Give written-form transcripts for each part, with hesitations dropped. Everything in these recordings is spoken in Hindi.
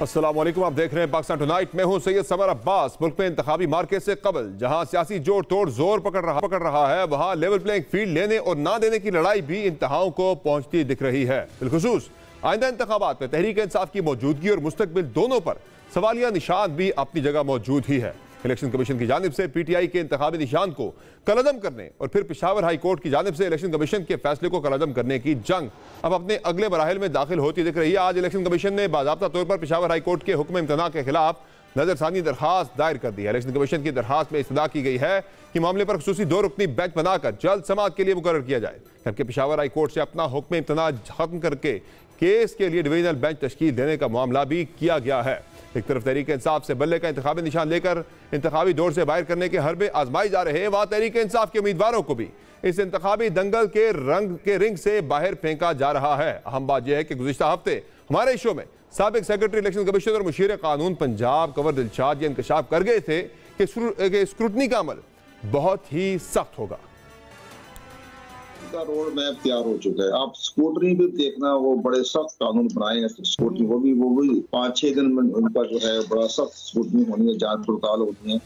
अस्सलाम वालेकुम, आप देख रहे हैं पाकिस्तान टुनाइट। मैं हूं सैयद समर अब्बास। मुल्क में इंतखाबी मार्के से कबल जहां सियासी जोड़ तोड़ जोर पकड़ रहा है, वहां लेवल प्लेइंग फील्ड लेने और ना देने की लड़ाई भी इंतहाओं को पहुंचती दिख रही है। बिलखुसूस आइंदा इंतखाबात में तहरीक इंसाफ की मौजूदगी और मुस्तकबिल दोनों पर सवालिया निशान भी अपनी जगह मौजूद ही है। इलेक्शन कमीशन की जानिब से पीटीआई के इंतखाबी निशान को कलअदम करने और फिर पेशावर हाई कोर्ट की जानिब से इलेक्शन कमीशन के फैसले को कलअदम करने की जंग अब अपने अगले मराहिल में दाखिल होती दिख रही है। आज इलेक्शन कमीशन ने बाज़ाब्ता तौर पर पेशावर हाई कोर्ट के हुक्म इम्तना के खिलाफ नजरसानी दरखास्त दायर कर दी है। इलेक्शन कमीशन की दरखास्त में इस्तदा की गई है कि मामले पर खुसूसी 2 रुकनी बेंच बनाकर जल्द समाअत के लिए मुकर्रर किया जाए, जबकि पेशावर हाई कोर्ट से अपना हुक्म इम्तना खत्म करके केस के लिए डिवीजनल बेंच तश्कील देने का मामला भी किया गया है। एक तरफ तहरीक इंसाफ से बल्ले का इंतखाबी निशान लेकर इंतखाबी दौर से बाहर करने के हरबे आजमाई जा रहे हैं, वहां तहरीक इंसाफ के उम्मीदवारों को भी इस इंतखाबी दंगल के रिंग से बाहर फेंका जा रहा है। अहम बात यह है कि गुज़िश्ता हफ्ते हमारे शो में साबिक सेक्रेटरी इलेक्शन कमीशन और मुशीर कानून पंजाब कंवर दिलशाद ये इंकशाफ कर गए थे कि स्क्रूटनी का अमल बहुत ही सख्त होगा। का रोड मैप तैयार हो चुका है। आप स्कूटरी भी देखना, वो बड़े सख्त कानून बनाए हैं स्कूटरी, वो भी 5-6 दिन में उनका जो है बड़ा सख्त स्कूटनी होनी है, जांच पड़ताल होती है।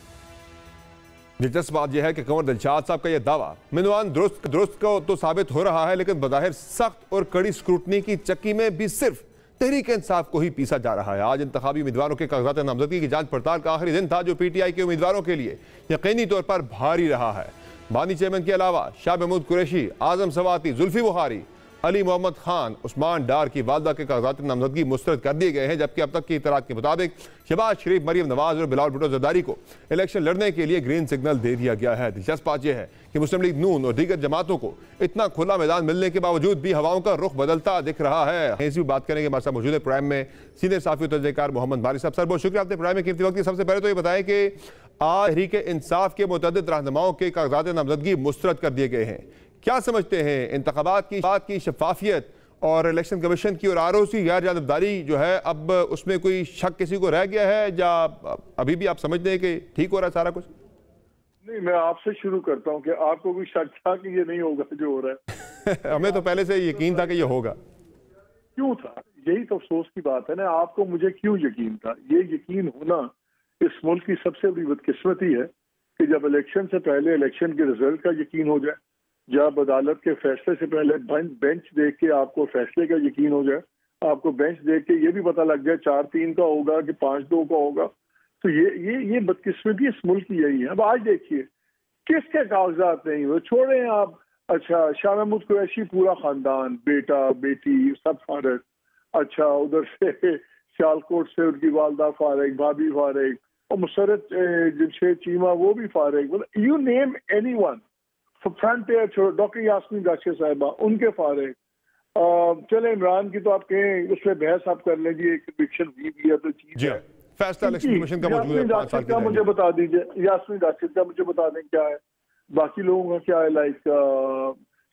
दिलचस्प बात यह है कि कंवर दिलशाद साहब का यह दावा मिनवान दुरुस्त को तो साबित हो रहा है, लेकिन बज़ाहिर सख्त और कड़ी स्क्रूटनी की चक्की में भी सिर्फ तहरीक इंसाफ को ही पीसा जा रहा है। आज इंतखाबी उम्मीदवारों के कागजात नामजदगी की जांच पड़ताल का आखिरी दिन था, जो पीटीआई के उम्मीदवारों के लिए यकीनी तौर पर भारी रहा है। बानी चेयरमैन के अलावा शाह महमूद कुरैशी, आजम सवाती, जुल्फी बुखारी, अली मोहम्मद खान, उस्मान डार की वालदा के कागजात नामजदगी मुस्तरद कर दिए गए हैं, जबकि अब तक की इतलात के मुताबिक शहबाज शरीफ, मरियम नवाज और बिलावल भुट्टो जरदारी को इलेक्शन लड़ने के लिए ग्रीन सिग्नल दे दिया गया है। दिलचस्प बात यह है कि मुस्लिम लीग नून और दीगर जमातों को इतना खुला मैदान मिलने के बावजूद भी हवाओं का रुख बदलता दिख रहा है। ऐसी भी बात करेंगे, हमारे साथ मौजूद है प्रोग्राम में सीनियर साफी तजज़ियाकार मोहम्मद बारी साहब। सर, बहुत शुक्रिया आपने प्रोग्राम में कीमती वक्त। सबसे पहले तो ये बताएं कि आज तहरीक इंसाफ के मुतअद्दिद रहनुमाओं के कागजात नामजदगी मुस्तरद कर दिए गए हैं। क्या समझते हैं इंतखाबात की शफाफियत और इलेक्शन कमीशन की और आरओसी गैर जानबदारी जो है, अब उसमें कोई शक किसी को रह गया है या अभी भी आप समझते हैं कि ठीक हो रहा है सारा कुछ? नहीं, मैं आपसे शुरू करता हूं कि आपको कोई शक था कि ये नहीं होगा जो हो रहा है? हमें तो पहले से यकीन था कि ये होगा। क्यों था? यही तो अफसोस की बात है ना। आपको मुझे क्यों यकीन था? ये यकीन होना इस मुल्क की सबसे बड़ी बदकिस्मती है कि जब इलेक्शन से पहले इलेक्शन के रिजल्ट का यकीन हो जाए, जब अदालत के फैसले से पहले बेंच देख के आपको फैसले का यकीन हो जाए, आपको बेंच देख के ये भी पता लग जाए 4-3 का होगा कि 5-2 का होगा, तो ये बदकिस्मती इस मुल्क की यही है। अब आज देखिए किसके कागजात नहीं हुए, छोड़े आप। अच्छा, शाह महमूद कुरैशी पूरा खानदान, बेटा बेटी सब फारिग। अच्छा, उधर से सियालकोट से उनकी वालदा फारिग, भाभी फारिग, और मुसरत जमशेद चीमा वो भी फारिग। मतलब यू नेम एनीवन, फ्रंट पे छोड़ो, डॉक्टर यास्मीन गाशिया साहिबा उनके फारिग। चले इमरान की तो आप कहें उस पर बहस आप कर लेंगे, एक कन्विक्शन हुई भी है तो चीज है। फैसला इलेक्शन कमीशन का मौजूद है 5 साल का मुझे बता दीजिए, यास्मीन गाशिया का मुझे बता दें क्या है, बाकी लोगों का क्या है। लाइक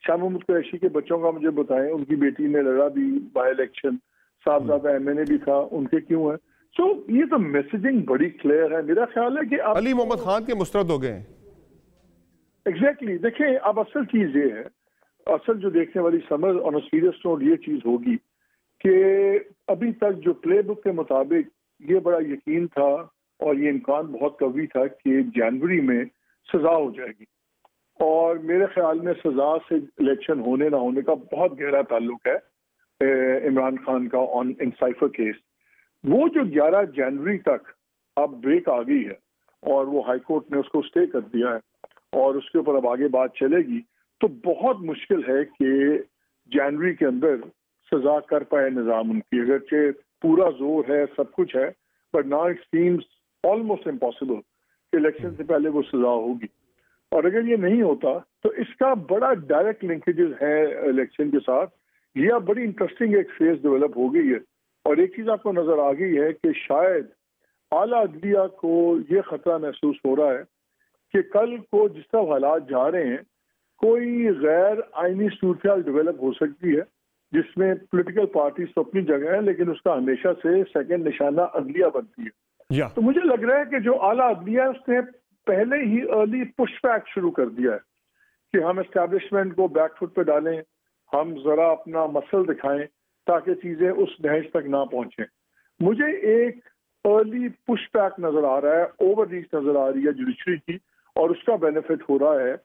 शाह महमूद कुरैशी के बच्चों का मुझे बताएं, उनकी बेटी ने लड़ा भी बाय इलेक्शन, साहबजादा एमएनए भी था, उनके क्यों है? सो ये तो मैसेजिंग बड़ी क्लियर है। मेरा ख्याल है कि अली मोहम्मद खान के मुस्तरद हो गए। एग्जैक्टली देखिए, अब असल चीज ये है, असल जो देखने वाली समझ ऑन अ सीरियस नोट ये चीज होगी कि अभी तक जो प्ले बुक के मुताबिक ये बड़ा यकीन था और ये इम्कान बहुत कवी था कि जनवरी में सजा हो जाएगी, और मेरे ख्याल में सजा से इलेक्शन होने ना होने का बहुत गहरा ताल्लुक है इमरान खान का ऑन इन साइफर केस। वो जो 11 जनवरी तक अब ब्रेक आ गई है और वो हाई कोर्ट ने उसको स्टे कर दिया है और उसके ऊपर अब आगे बात चलेगी, तो बहुत मुश्किल है कि जनवरी के अंदर सजा कर पाए निज़ाम उनकी। अगरचे पूरा जोर है, सब कुछ है, but now it seems almost impossible कि इलेक्शन से पहले वो सजा होगी। और अगर ये नहीं होता तो इसका बड़ा डायरेक्ट लिंकेजेस है इलेक्शन के साथ। ये अब बड़ी इंटरेस्टिंग एक फेज डेवलप हो गई है, और एक चीज आपको नजर आ गई है कि शायद आला अदलिया को ये खतरा महसूस हो रहा है कि कल को जिस तरह हालात जा रहे हैं, कोई गैर आईनी सूरत डेवलप हो सकती है जिसमें पॉलिटिकल पार्टीज तो अपनी जगह है, लेकिन उसका हमेशा से सेकंड निशाना अदलिया बनती है। तो मुझे लग रहा है कि जो आला अदलिया उसने पहले ही अर्ली पुशबैक शुरू कर दिया है कि हम एस्टैब्लिशमेंट को बैकफुट पे डालें, हम जरा अपना मसल दिखाएं ताकि चीजें उस नहज तक ना पहुंचे। मुझे एक अर्ली पुश बैक नजर आ रहा है, ओवर रीच नजर आ रही है जुडिशरी की, और उसका बेनिफिट हो रहा है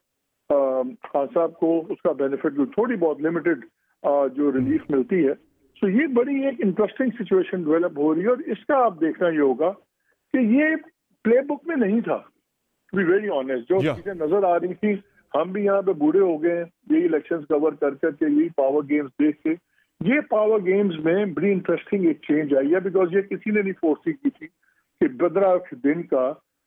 खान साहब को, उसका बेनिफिट जो थोड़ी बहुत लिमिटेड जो रिलीफ मिलती है। सो ये बड़ी एक इंटरेस्टिंग सिचुएशन डेवलप हो रही है, और इसका आप देखना ये होगा कि ये प्ले बुक में नहीं था, टू बी वेरी ऑनेस्ट। जो चीजें नजर आ रही थी, हम भी यहाँ पे बूढ़े हो गए यही इलेक्शंस कवर कर करके, यही पावर गेम्स देख के। ये पावर गेम्स में बड़ी इंटरेस्टिंग एक चेंज आई है, बिकॉज ये किसी ने नहीं फोर्सी की थी कि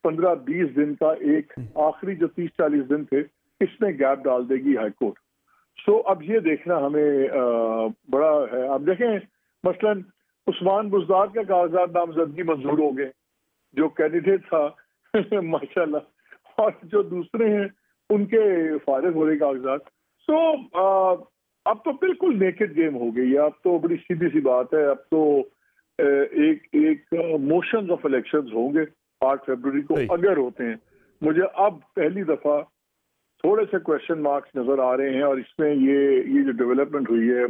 15-20 दिन का एक आखिरी जो 30-40 दिन थे, इसमें गैप डाल देगी हाईकोर्ट। सो अब ये देखना हमें बड़ा है। अब देखें मसलन उस्मान बुज़दार के कागजात नामजदगी मंजूर हो गए, जो कैंडिडेट था माशाल्लाह, और जो दूसरे हैं उनके फारिग हो रहे कागजात। सो अब तो बिल्कुल नेकेड गेम हो गई है। अब तो बड़ी सीधी सी बात है, अब तो एक मोशंस ऑफ इलेक्शंस होंगे 8 फरवरी को, अगर होते हैं। मुझे अब पहली दफा थोड़े से क्वेश्चन मार्क्स नजर आ रहे हैं, और इसमें ये जो डेवलपमेंट हुई है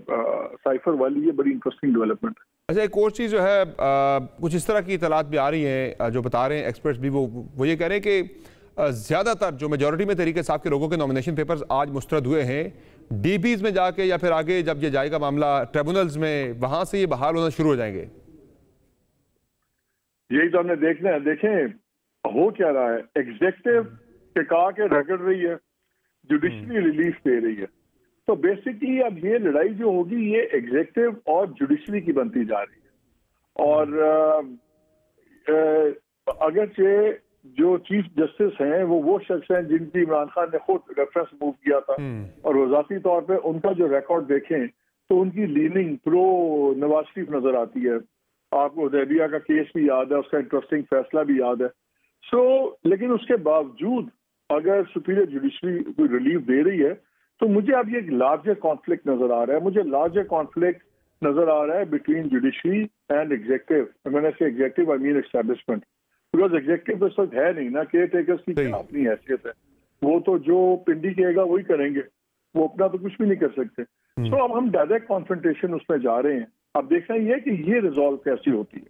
साइफर वाली, ये बड़ी इंटरेस्टिंग डेवलपमेंट है। अच्छा, एक और चीज़ जो है कुछ इस तरह की इतलात भी आ रही हैं, जो बता रहे हैं एक्सपर्ट्स भी, वो ये कह रहे हैं कि ज़्यादातर जो मेजॉरिटी में तरीके साहब के लोगों के नॉमिनेशन पेपर्स आज मुस्तरद हुए हैं, डीबीज में जाके या फिर आगे जब ये जाएगा मामला ट्रिब्यूनल्स में, वहां से ये बहाल होना शुरू हो जाएंगे। यही तो हमने देखना है। देखें हो क्या रहा है, एग्जेक्टिव के कहा के रगड़ रही है, जुडिशरी रिलीफ दे रही है। तो बेसिकली अब ये लड़ाई जो होगी, ये एग्जेक्टिव और जुडिशरी की बनती जा रही है। और अगरचे जो चीफ जस्टिस हैं वो शख्स हैं जिनकी इमरान खान ने खुद रेफरेंस मूव किया था, और वो ज़ाती तौर पे उनका जो रिकॉर्ड देखें तो उनकी लीनिंग प्रो नवाज शरीफ नजर आती है। आपको हुदैबिया का केस भी याद है, उसका इंटरेस्टिंग फैसला भी याद है। सो लेकिन उसके बावजूद अगर सुपीरियर जुडिशरी कोई रिलीफ दे रही है, तो मुझे अब ये एक लार्जर कॉन्फ्लिक्ट नजर आ रहा है। मुझे लार्जर कॉन्फ्लिक्ट नजर आ रहा है बिटवीन जुडिशरी एंड एग्जेक्टिव। मैंने से executive I mean establishment, because executive तो इस वक्त है नहीं ना, केयर टेकर्स की क्या अपनी हैसियत है, वो तो जो पिंडी कहेगा वही करेंगे, वो अपना तो कुछ भी नहीं कर सकते। तो अब हम डायरेक्ट कॉन्फ्रंटेशन उसमें जा रहे हैं। अब देखना ये है कि ये रिजॉल्व कैसी होती है।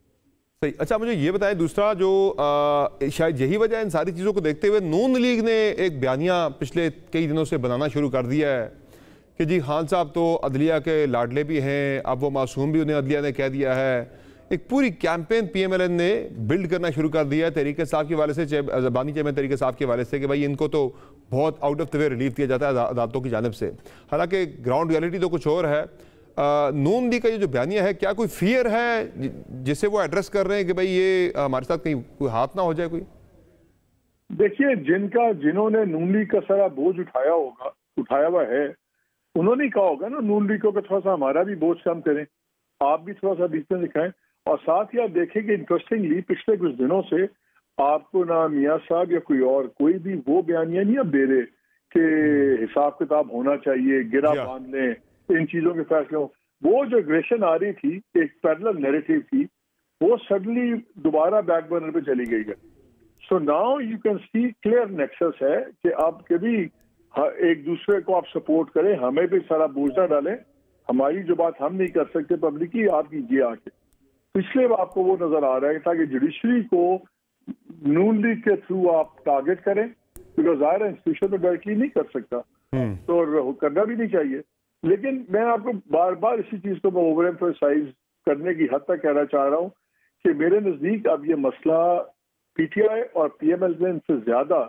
सही। अच्छा, मुझे ये बताएं, दूसरा जो शायद यही वजह है इन सारी चीज़ों को देखते हुए, नून लीग ने एक बयानिया पिछले कई दिनों से बनाना शुरू कर दिया है कि जी खान साहब तो अदलिया के लाडले भी हैं, अब वो मासूम भी, उन्हें अदलिया ने कह दिया है। एक पूरी कैंपेन PMLN ने बिल्ड करना शुरू कर दिया है तरीके साहब के वाले से, ज़बानी चेयरमैन तरीके साहब के वाले से, कि भाई इनको तो बहुत out of the way relief दिया जाता है अदालतों की जानिब से। हालांकि ग्राउंड रियलिटी तो कुछ और है। नून लीग का ये जो बयानिया है, क्या कोई फियर है जिसे वो एड्रेस कर रहे हैं कि भाई ये हमारे साथ कहीं कोई हाथ ना हो जाए कोई? देखिए, जिन्होंने नून लीग का सारा बोझ उठाया हुआ है, उन्होंने कहा होगा ना नून लीग को, थोड़ा सा हमारा भी बोझ कम करें, आप भी थोड़ा सा बीच में दिखाएं। और साथ ही आप देखें कि इंटरेस्टिंगली पिछले कुछ दिनों से आपको ना मियाँ साहब या कोई भी वो बयानिया नहीं अब दे रहे कि हिसाब किताब होना चाहिए, गिरा बांध लें, इन चीजों के फैसलों। वो जो एग्रेशन आ रही थी, एक पैरेलल नैरेटिव थी, वो सडनली दोबारा बैक बर्नर पे चली गई है। So now you can see clear nexus है कि आप कभी एक दूसरे को आप सपोर्ट करें, हमें भी सारा बोझ ना डालें, हमारी जो बात हम नहीं कर सकते पब्लिकली, आप कीजिए आके। पिछले आपको वो नजर आ रहा है, ताकि जुडिशरी को नून लीग के थ्रू आप टारगेट करें, बिकॉज ज़ाहिर इंस्टीट्यूशन तो डायरेक्टली नहीं कर सकता, तो करना भी नहीं चाहिए। लेकिन मैं आपको बार बार इसी चीज को मैं ओवर एम्फसाइज करने की हद तक कहना चाह रहा हूँ कि मेरे नजदीक अब ये मसला PTI और PMLN से ज्यादा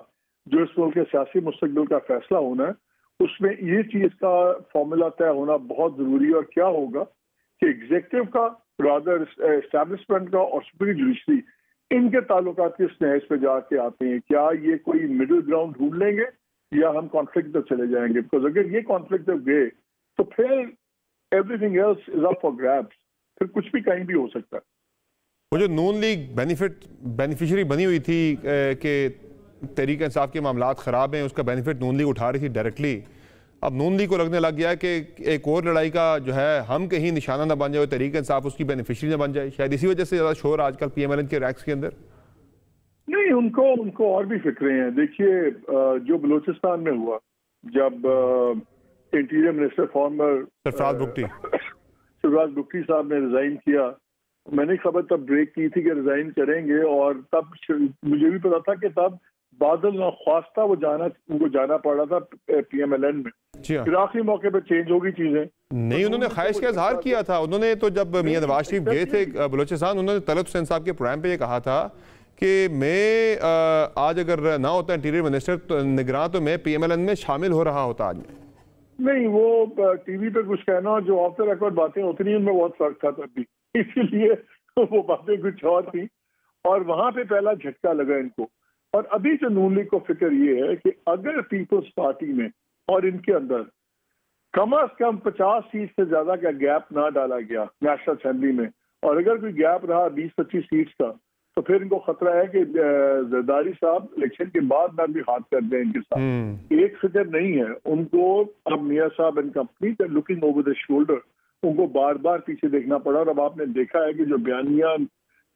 जो इस मुल्क के सियासी मुस्तकबिल का फैसला होना है, उसमें ये चीज का फॉर्मूला तय होना बहुत जरूरी है। और क्या होगा कि एग्जेक्टिव का, रादर एस्टैब्लिशमेंट का और सुप्रीम जुडिशरी, इनके ताल्लुकात किस नहज पे जाके आते हैं, क्या ये कोई मिडिल ग्राउंड ढूंढ लेंगे या हम कॉन्फ्लिक्ट तक चले जाएंगे? बिकॉज अगर ये कॉन्फ्लिक्ट तक गए तो फिर everything else is up for grabs, फिर कुछ भी कहीं भी हो सकता है। वो जो नून लीग बेनिफिशियरी बनी हुई थी कि तहरीक इंसाफ के मामलात ख़राब हैं, उसका बेनिफिट नून लीग उठा रही थी डायरेक्टली, अब नून लीग को लगने लग गया है कि एक और लड़ाई का जो है हम कहीं निशाना ना बन जाए, तहरीक इंसाफ उसकी बेनिफिशियरी ना बन जाए। शायद इसी वजह से ज़्यादा शोर आजकल PMLN के रैक्स के अंदर। नहीं, उनको और भी फिक्रें हैं। देखिए, जो बलूचिस्तान में हुआ, जब interior minister farmer Sarfaraz Bugti साहब ने रिजाइन किया, मैंने खबर तब ब्रेक की थी कि रिजाइन करेंगे, और तब मुझे भी पता था कि तब बादल नाख्वास्ता उनको जाना पड़ रहा था PMLN में। फिर आखिरी मौके पर चेंज होगी चीजें। नहीं, उन्होंने ख्वाहिश का इजहार किया था। उन्होंने तो जब मियां नवाज शरीफ गए थे बलोचिस्तान, उन्होंने तलत हुसैन साहब के प्रोग्राम पे ये कहा था कि मैं आज अगर ना होता इंटीरियर मिनिस्टर तो निगरान, तो मैं PMLN में शामिल हो रहा होता आज में। नहीं, वो टीवी पे कुछ कहना और जो ऑफ द रिकॉर्ड बातें होती नहीं, उनमें बहुत फर्क था तब भी, इसीलिए वो बातें कुछ और थी और वहां पे पहला झटका लगा इनको। और अभी जो नून लीग को फिक्र ये है कि अगर पीपल्स पार्टी में और इनके अंदर कम से कम 50 सीट से ज्यादा का गैप ना डाला गया नेशनल असेंबली में, और अगर कोई गैप रहा 20-25 सीट्स का, तो फिर इनको खतरा है कि जरदारी साहब इलेक्शन के बाद ना भी हाथ कर दें इनके साथ। एक फिक्र नहीं है उनको, अब मियां साहब and company looking over the shoulder, उनको बार बार पीछे देखना पड़ा। और अब आपने देखा है कि जो बयानिया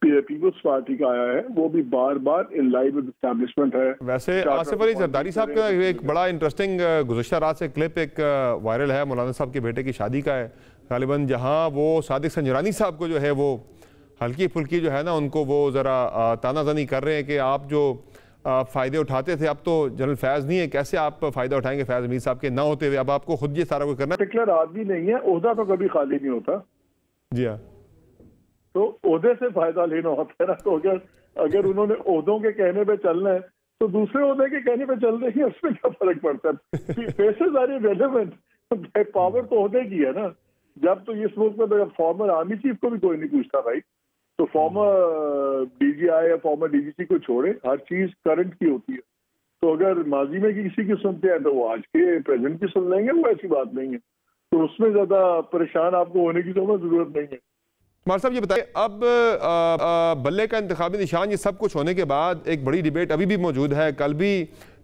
पीपल्स पार्टी का आया है वो भी बार बार इन लाइन विद एस्टैब्लिशमेंट है। वैसे आसिफ अली जरदारी साहब का एक बड़ा इंटरेस्टिंग गुज़श्ता रात से क्लिप एक वायरल है, मौलाना साहब के बेटे की शादी का है गालिबन, जहां वो सादिक संजरानी साहब को जो है वो हल्की फुल्की जो है ना, उनको वो ज़रा तानाज़नी कर रहे हैं कि आप जो फ़ायदे उठाते थे, अब तो जनरल फैज़ नहीं है, कैसे आप फ़ायदा उठाएंगे फैज़ अमीर साहब के ना होते हुए, अब आपको खुद ये सारा कुछ करना। पर्टिकुलर आदमी नहीं है, ओहदा तो कभी खाली नहीं होता। जी हाँ, तो ओहदे से फायदा लेना होता है ना। तो अगर उन्होंने ओहदों के कहने पे चलना है तो दूसरे ओहदे के कहने पे चल रही है, उसमें क्या फर्क पड़ता है? फेसेस आर इररिलेवेंट, पावर तो ओहदे की है ना। जब तो इस मुल्क में फॉर्मर आर्मी चीफ को भी कोई नहीं पूछता भाई, तो फॉर्मर DGI या फॉर्मर DGC को छोड़े, हर चीज करंट की होती है। तो अगर माजी में किसी की सुनते हैं तो वो आज के प्रेजेंट की सुन लेंगे, वो ऐसी बात नहीं है। तो उसमें ज्यादा परेशान आपको होने की जरूरत नहीं है। कुमार साहब ये बताइए, अब बल्ले का इंतखाबी निशान, ये सब कुछ होने के बाद एक बड़ी डिबेट अभी भी मौजूद है। कल भी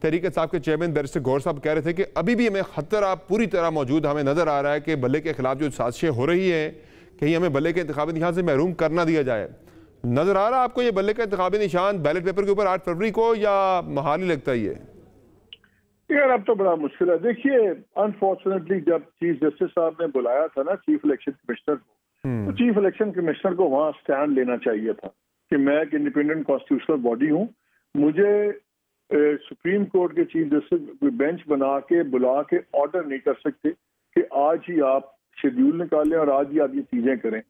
तहरीक इंसाफ के चेयरमैन बैरिस्टर गौर साहब कह रहे थे कि अभी भी हमें खतरा पूरी तरह मौजूद, हमें नजर आ रहा है कि बल्ले के खिलाफ जो साजिशें हो रही हैं, कहीं हमें बल्ले के इंतखाबी निशान से महरूम कर ना दिया जाए। नजर आ रहा है आपको ये बल्ले का इंतखाबी निशान बैलेट पेपर के ऊपर 8 फरवरी को, या महाल ही लगता ही है? यार अब तो बड़ा मुश्किल है। देखिए, अनफॉर्चुनेटली जब चीफ जस्टिस साहब ने बुलाया था ना चीफ इलेक्शन कमिश्नर को, तो चीफ इलेक्शन कमिश्नर को वहां स्टैंड लेना चाहिए था कि मैं एक इंडिपेंडेंट कॉन्स्टिट्यूशनल बॉडी हूँ, मुझे सुप्रीम कोर्ट के चीफ जस्टिस बेंच बना के बुला के ऑर्डर नहीं कर सकते कि आज ही आप शेड्यूल निकालें और आज ही आप ये चीजें करें।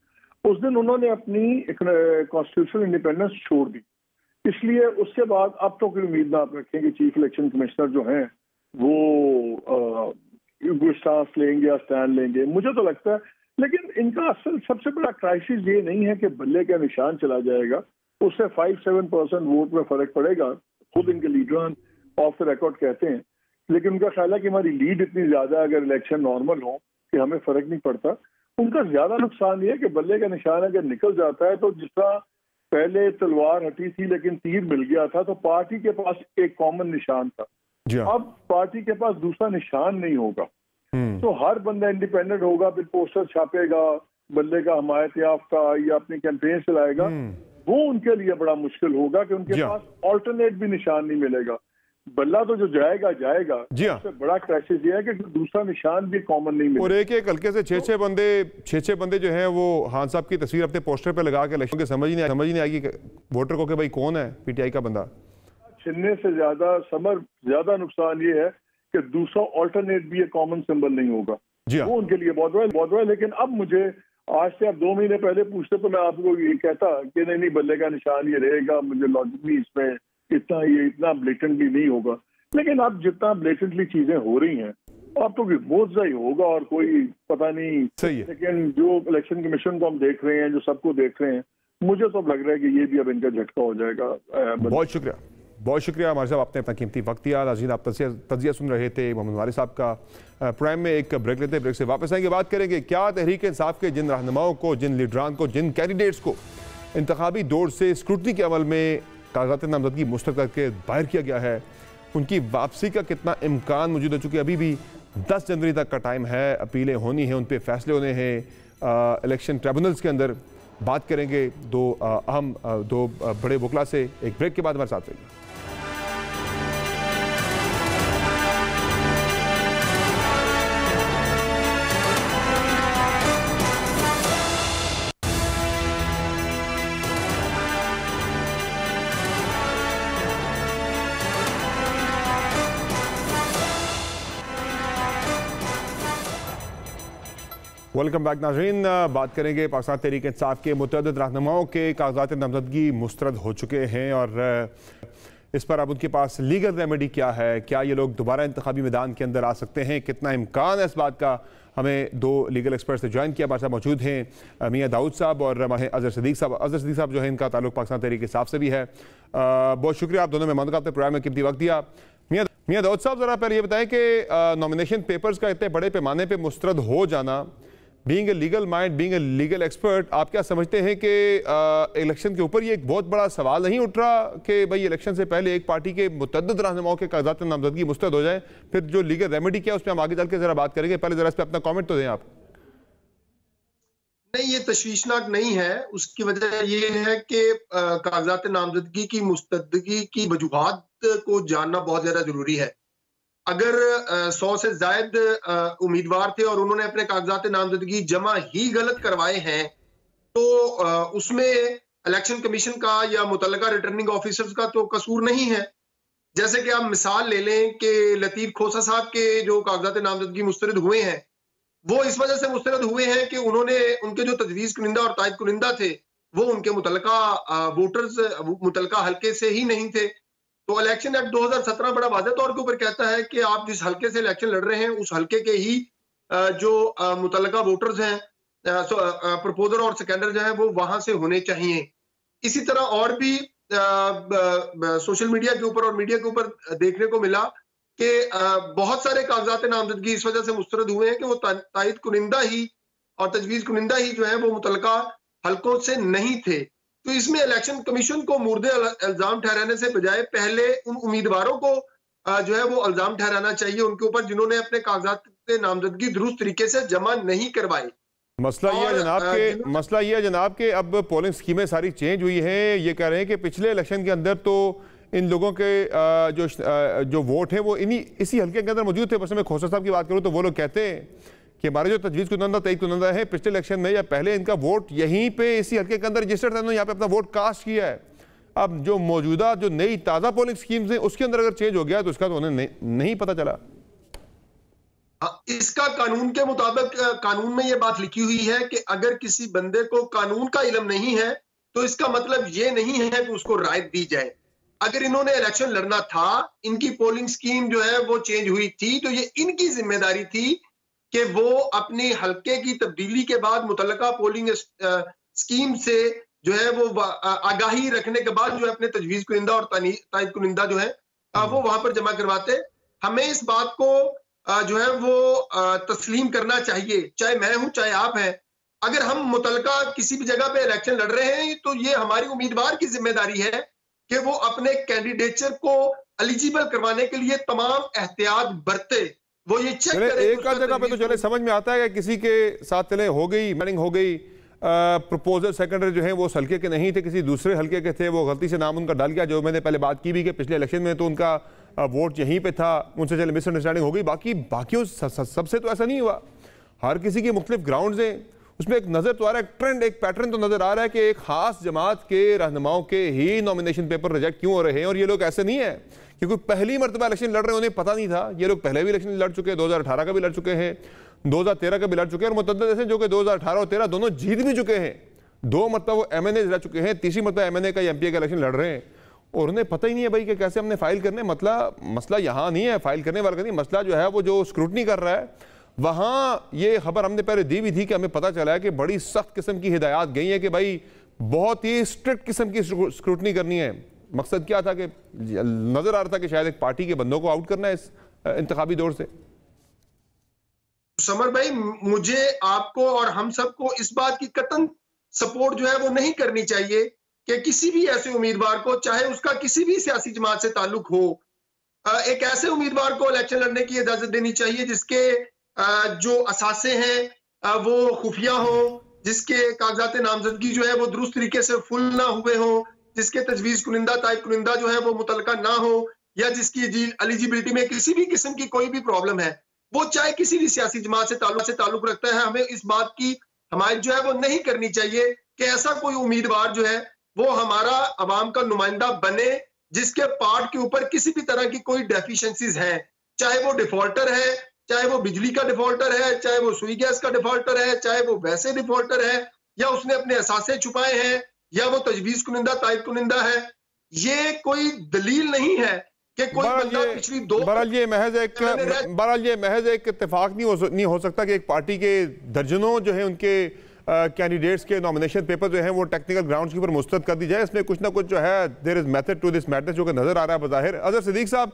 उस दिन उन्होंने अपनी कॉन्स्टिट्यूशनल इंडिपेंडेंस छोड़ दी, इसलिए उसके बाद अब तो कोई उम्मीद ना आप रखें कि चीफ इलेक्शन कमिश्नर जो हैं वो स्टांस लेंगे या स्टैंड लेंगे, मुझे तो लगता है। लेकिन इनका असल सबसे बड़ा क्राइसिस ये नहीं है कि बल्ले का निशान चला जाएगा, उससे 5-7% वोट में फर्क पड़ेगा, खुद इनके लीडर ऑफ द रिकॉर्ड कहते हैं। लेकिन उनका ख्याल है कि हमारी लीड इतनी ज्यादा है, अगर इलेक्शन नॉर्मल हो कि हमें फर्क नहीं पड़ता। उनका ज्यादा नुकसान ये है कि बल्ले का निशान अगर निकल जाता है तो जिस तरह पहले तलवार हटी थी लेकिन तीर मिल गया था, तो पार्टी के पास एक कॉमन निशान था, अब पार्टी के पास दूसरा निशान नहीं होगा। तो हर बंदा इंडिपेंडेंट होगा, फिर पोस्टर छापेगा, बल्ले का हमायत याफ्ता या अपनी कैंपेन चलाएगा, वो उनके लिए बड़ा मुश्किल होगा कि उनके पास ऑल्टरनेट भी निशान नहीं मिलेगा। बल्ला तो जो जाएगा सबसे बड़ा क्राइसिस ये है कि दूसरा निशान भी कॉमन नहीं मिलेगा। और एक हल्के से 6-6 बंदे जो हैं वो खान साहब की तस्वीर अपने पोस्टर पे लगा के इलेक्शन के समझ ही नहीं आएगी वोटर को कि भाई कौन है PTI का बंदा। छिनने से ज्यादा नुकसान ये है कि दूसरा ऑल्टरनेट भी एक कॉमन सिंबल नहीं होगा, वो उनके लिए बहुत बड़ा है। लेकिन अब मुझे आज से आप 2 महीने पहले पूछते तो मैं आपको ये कहता कि नहीं बल्ले का निशान ये रहेगा, मुझे लॉजिकली इसमें इतना ब्लेटेंटली नहीं होगा। लेकिन अब जितना ब्लेटेंटली चीजें हो रही हैं, अब तो मोर्चा ही होगा और कोई पता नहीं। सही है। लेकिन जो इलेक्शन कमीशन को हम देख रहे हैं, जो सबको देख रहे हैं, मुझे तो लग रहा है कि ये भी अब इनका झटका हो जाएगा। बहुत शुक्रिया हमारे साहब, आपने अपना कीमती वक्त दिया। नाज़रीन, आप तजिया सुन रहे थे मोहम्मद वारिस साहब का। प्राइम में एक ब्रेक लेते हैं, ब्रेक से वापस आएंगे, बात करेंगे क्या तहरीक इंसाफ के जिन रहनुमाओं को, जिन लीडरान को, जिन कैंडिडेट्स को इंतखाबी दौर से स्क्रूटनी के अमल में कागजात नामजदगी मुस्तरद करके बाहर किया गया है, उनकी वापसी का कितना इम्कान मौजूद है। चूँकि अभी भी 10 जनवरी तक का टाइम है, अपीलें होनी हैं, उन पर फैसले होने हैं इलेक्शन ट्रिब्यूनल्स के अंदर। बात करेंगे दो बड़े वकला से। एक ब्रेक के बाद हमारे साथ रहिए। वेलकम बैक नाज़रीन। बात करेंगे पाकिस्तान तहरीक इंसाफ के मुतअद्दिद रहनुमाओं के कागजात नामजदगी मुस्तरद हो चुके हैं और इस पर अब उनके पास लीगल रेमेडी क्या है, क्या ये लोग दोबारा इंतखाबी मैदान के अंदर आ सकते हैं, कितना इम्कान है इस बात का। हमें दो लीगल एक्सपर्ट से ज्वाइन किया, हमारे साथ मौजूद हैं मियाँ दाऊद साहब और अजहर सिद्दीक साहब। अजहर सिद्दीक साहब जो है इनका ताल्लुक पाकिस्तान तहरीक इंसाफ से भी है। बहुत शुक्रिया आप दोनों मेहमानों का, अपने प्रोग्राम में कीमती वक्त दिया। मियाँ दाऊद साहब ज़रा पहले ये बताएं कि नॉमिनेशन पेपर्स का इतने बड़े पैमाने पर मुस्तरद हो जाना, being a legal mind, being a legal expert, आप क्या समझते हैं कि इलेक्शन के ऊपर ये एक बहुत बड़ा सवाल नहीं उठ रहा कि भाई इलेक्शन से पहले एक पार्टी के मुतअद्दिद रहनुमाओं के कागजात नामजदगी मुस्तरद हो जाए, फिर जो लीगल रेमेडी क्या है उस पर हम आगे चल के जरा बात करेंगे। पहले जरा इस पर अपना कमेंट तो दें आप। नहीं, ये तशवीशनाक नहीं है। उसकी वजह ये है कि कागजात नामजदगी की मुस्तरदगी की वजूहात को जानना बहुत ज्यादा जरूरी है। अगर 100 से जायद उम्मीदवार थे और उन्होंने अपने कागजात नामजदगी जमा ही गलत करवाए हैं, तो उसमें इलेक्शन कमीशन का या मुतल्लिका रिटर्निंग ऑफिसर्स का तो कसूर नहीं है। जैसे कि आप मिसाल ले लें कि लतीफ खोसा साहब के जो कागजात नामजदगी मुस्तरद हुए हैं, वो इस वजह से मुस्तरद हुए हैं कि उन्होंने उनके जो तजवीज़ कुनिंदा और तायद कुनिंदा थे वो उनके मुतल्लिका वोटर्स मुतल्लिका हल्के से ही नहीं थे। तो इलेक्शन एक्ट 2017 बड़ा वाज़ेह तौर के ऊपर कहता है कि आप जिस हल्के से इलेक्शन लड़ रहे हैं उस हल्के के ही जो मुतल्लिका वोटर्स हैं, प्रपोजर और सेकेंडर जो है वो वहां से होने चाहिए। इसी तरह और भी सोशल मीडिया के ऊपर और मीडिया के ऊपर देखने को मिला कि बहुत सारे कागजात नामजदगी इस वजह से मुस्तरद हुए हैं कि वो तायद कुनिंदा ही और तजवीज़ कुनिंदा ही जो है वो मुतल्लिका हल्कों से नहीं थे। तो इसमें इलेक्शन कमीशन को मुर्दे इल्जाम ठहराने से बजाय पहले उन उम्मीदवारों को जो है वो इल्जाम ठहराना चाहिए उनके ऊपर जिन्होंने अपने कागजात नामजदगी दुरुस्त तरीके से जमा नहीं करवाई। मसला ये है जनाब के अब पोलिंग स्कीमें सारी चेंज हुई हैं। ये कह रहे हैं कि पिछले इलेक्शन के अंदर तो इन लोगों के जो वोट हैं वो इसी हल्के के अंदर मौजूद थे। बस मैं खोसा साहब की बात करूँ तो वो लोग कहते हैं कि हमारे जो तजवीज़ कुनिंदा तायद कुनिंदा है पिछले इलेक्शन में या पहले इनका वोट यहीं पे इसी हल्के के अंदर रजिस्टर्ड था, उन्होंने यहाँ पे अपना वोट कास्ट किया है। अब जो मौजूदा जो नई ताज़ा पोलिंग स्कीम्स हैं उसके अंदर अगर चेंज हो गया तो उसका तो उन्हें नहीं पता चला। इसका कानून के मुताबिक कानून में ये बात लिखी हुई है कि अगर किसी बंदे को कानून का इल्म नहीं है तो इसका मतलब ये नहीं है कि उसको रायत दी जाए। अगर इन्होंने इलेक्शन लड़ना था, इनकी पोलिंग स्कीम जो है वो चेंज हुई थी, तो ये इनकी जिम्मेदारी थी कि वो अपनी हल्के की तब्दीली के बाद मुतल्लिका पोलिंग स्कीम से जो है वो आगाही रखने के बाद जो है अपने तजवीज़ कुनिंदा और तायद कुनिंदा जो है वो वहां पर जमा करवाते। हमें इस बात को जो है वो तस्लीम करना चाहिए, चाहे मैं हूं चाहे आप हैं। अगर हम मुतल्लिका किसी भी जगह पे इलेक्शन लड़ रहे हैं तो ये हमारी उम्मीदवार की जिम्मेदारी है कि वो अपने कैंडिडेचर को एलिजिबल करवाने के लिए तमाम एहतियात बरते, वो ये चेक करे। एक आध जगह पे तो चले समझ में आता है कि किसी के साथ चले हो गई मैनिंग हो गई, प्रपोजल सेकेंडर जो है वो उस हल्के के नहीं थे, किसी दूसरे हल्के के थे, वो गलती से नाम उनका डाल गया। जो मैंने पहले बात की भी कि पिछले इलेक्शन में तो उनका वोट यहीं पे था, उनसे चले मिसअंडरस्टैंडिंग हो गई। बाकियों सबसे तो ऐसा नहीं हुआ। हर किसी के मुख्तलिफ ग्राउंड्स हैं, उसमें एक नज़र तो आ रहा है, एक ट्रेंड, एक पैटर्न तो नज़र आ रहा है कि एक खास जमात के रहनुमाओं के ही नॉमिनेशन पेपर रिजेक्ट क्यों हो रहे हैं। और ये लोग ऐसे नहीं है कि कोई पहली मरतबा इलेक्शन लड़ रहे हैं, उन्हें पता नहीं था। ये लोग पहले भी इलेक्शन लड़ चुके हैं, 2018 का भी लड़ चुके हैं, 2013 का भी लड़ चुके हैं, और मुतअद्दिद ऐसे जो कि 2018 और 13 दोनों जीत भी चुके हैं। 2 मरतबा वो MNA रह चुके हैं, तीसरी मरतबा MNA का MPA का इलेक्शन लड़ रहे हैं, और उन्हें पता ही नहीं है भाई कि कैसे हमने फाइल करने। मसला यहाँ नहीं है फाइल करने वाला का नहीं, मसला जो है वो जो स्क्रूटनी कर रहा है वहाँ। ये खबर हमने पहले दी भी थी कि हमें पता चला है कि बड़ी सख्त किस्म की हिदायत गई है कि भाई बहुत ही स्ट्रिक्ट किस्म की स्क्रूटनी करनी है। मकसद क्या था कि नजर आ रहा था कि शायद एक पार्टी के बंदों को आउट करना है इस इंतखाबी दौर से। समर भाई, मुझे आपको और हम सबको इस बात की कतन सपोर्ट जो है वो नहीं करनी चाहिए कि किसी भी ऐसे उम्मीदवार को, चाहे उसका किसी भी सियासी जमात से ताल्लुक हो, एक ऐसे उम्मीदवार को इलेक्शन लड़ने की इजाजत देनी चाहिए जिसके जो असासे हैं वो खुफिया हो, जिसके कागजात नामजदगी जो है वो दुरुस्त तरीके से फुल ना हुए हो, जिसके तजवीज़ कुनिंदा तायद कुनिंदा जो है वो मुतल्लिका ना हो, या जिसकी एलिजिबिलिटी में किसी भी किस्म की कोई भी प्रॉब्लम है, वो चाहे किसी भी सियासी जमात से ताल्लुक रखता है। हमें इस बात की हमारी जो है वो नहीं करनी चाहिए कि ऐसा कोई उम्मीदवार जो है वो हमारा अवाम का नुमाइंदा बने जिसके पार्ट के ऊपर किसी भी तरह की कोई डेफिशिएंसीज हैं, चाहे वो डिफॉल्टर है, चाहे वो बिजली का डिफॉल्टर है, चाहे वो सुई गैस का डिफॉल्टर है, चाहे वो वैसे डिफॉल्टर है, या उसने अपने असासे छुपाए हैं, या वो तजवीज कुनिंदा तायद कुनिंदा है, ये कोई दलील नहीं है कि कोई बंदा पिछली बहरहाल ये महज एक इत्तेफाक नहीं हो सकता कि एक पार्टी के दर्जनों जो है उनके कैंडिडेट्स के नॉमिनेशन पेपर जो हैं वो टेक्निकल ग्राउंड्स के ऊपर मुस्तरद कर दी जाए। इसमें कुछ ना कुछ जो है there is method to this matter जो कि नजर आ रहा है बज़ाहिर। अज़हर सिद्दीक साहब,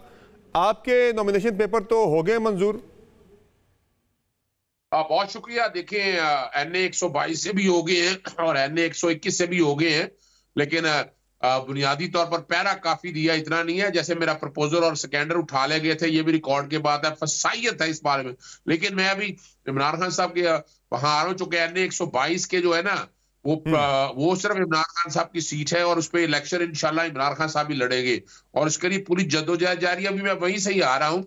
आपके नॉमिनेशन पेपर तो हो गए मंजूर? बहुत शुक्रिया। देखें, NA 122 से भी हो गए हैं और NA 121 से भी हो गए हैं, लेकिन बुनियादी तौर पर पैरा काफी दिया इतना नहीं है। जैसे मेरा प्रपोजल और सेकेंडर उठा ले गए थे, ये भी रिकॉर्ड के बाद है, फसाइयत है इस बारे में। लेकिन मैं अभी इमरान खान साहब के वहां आ रहा हूं, चूंकि NA 122 के जो है ना वो सिर्फ इमरान खान साहब की सीट है और उस पर इलेक्शन इंशाल्लाह इमरान खान साहब ही लड़ेंगे और उसके लिए पूरी जद्दोजहद जारी है। अभी मैं वहीं से ही आ रहा हूँ।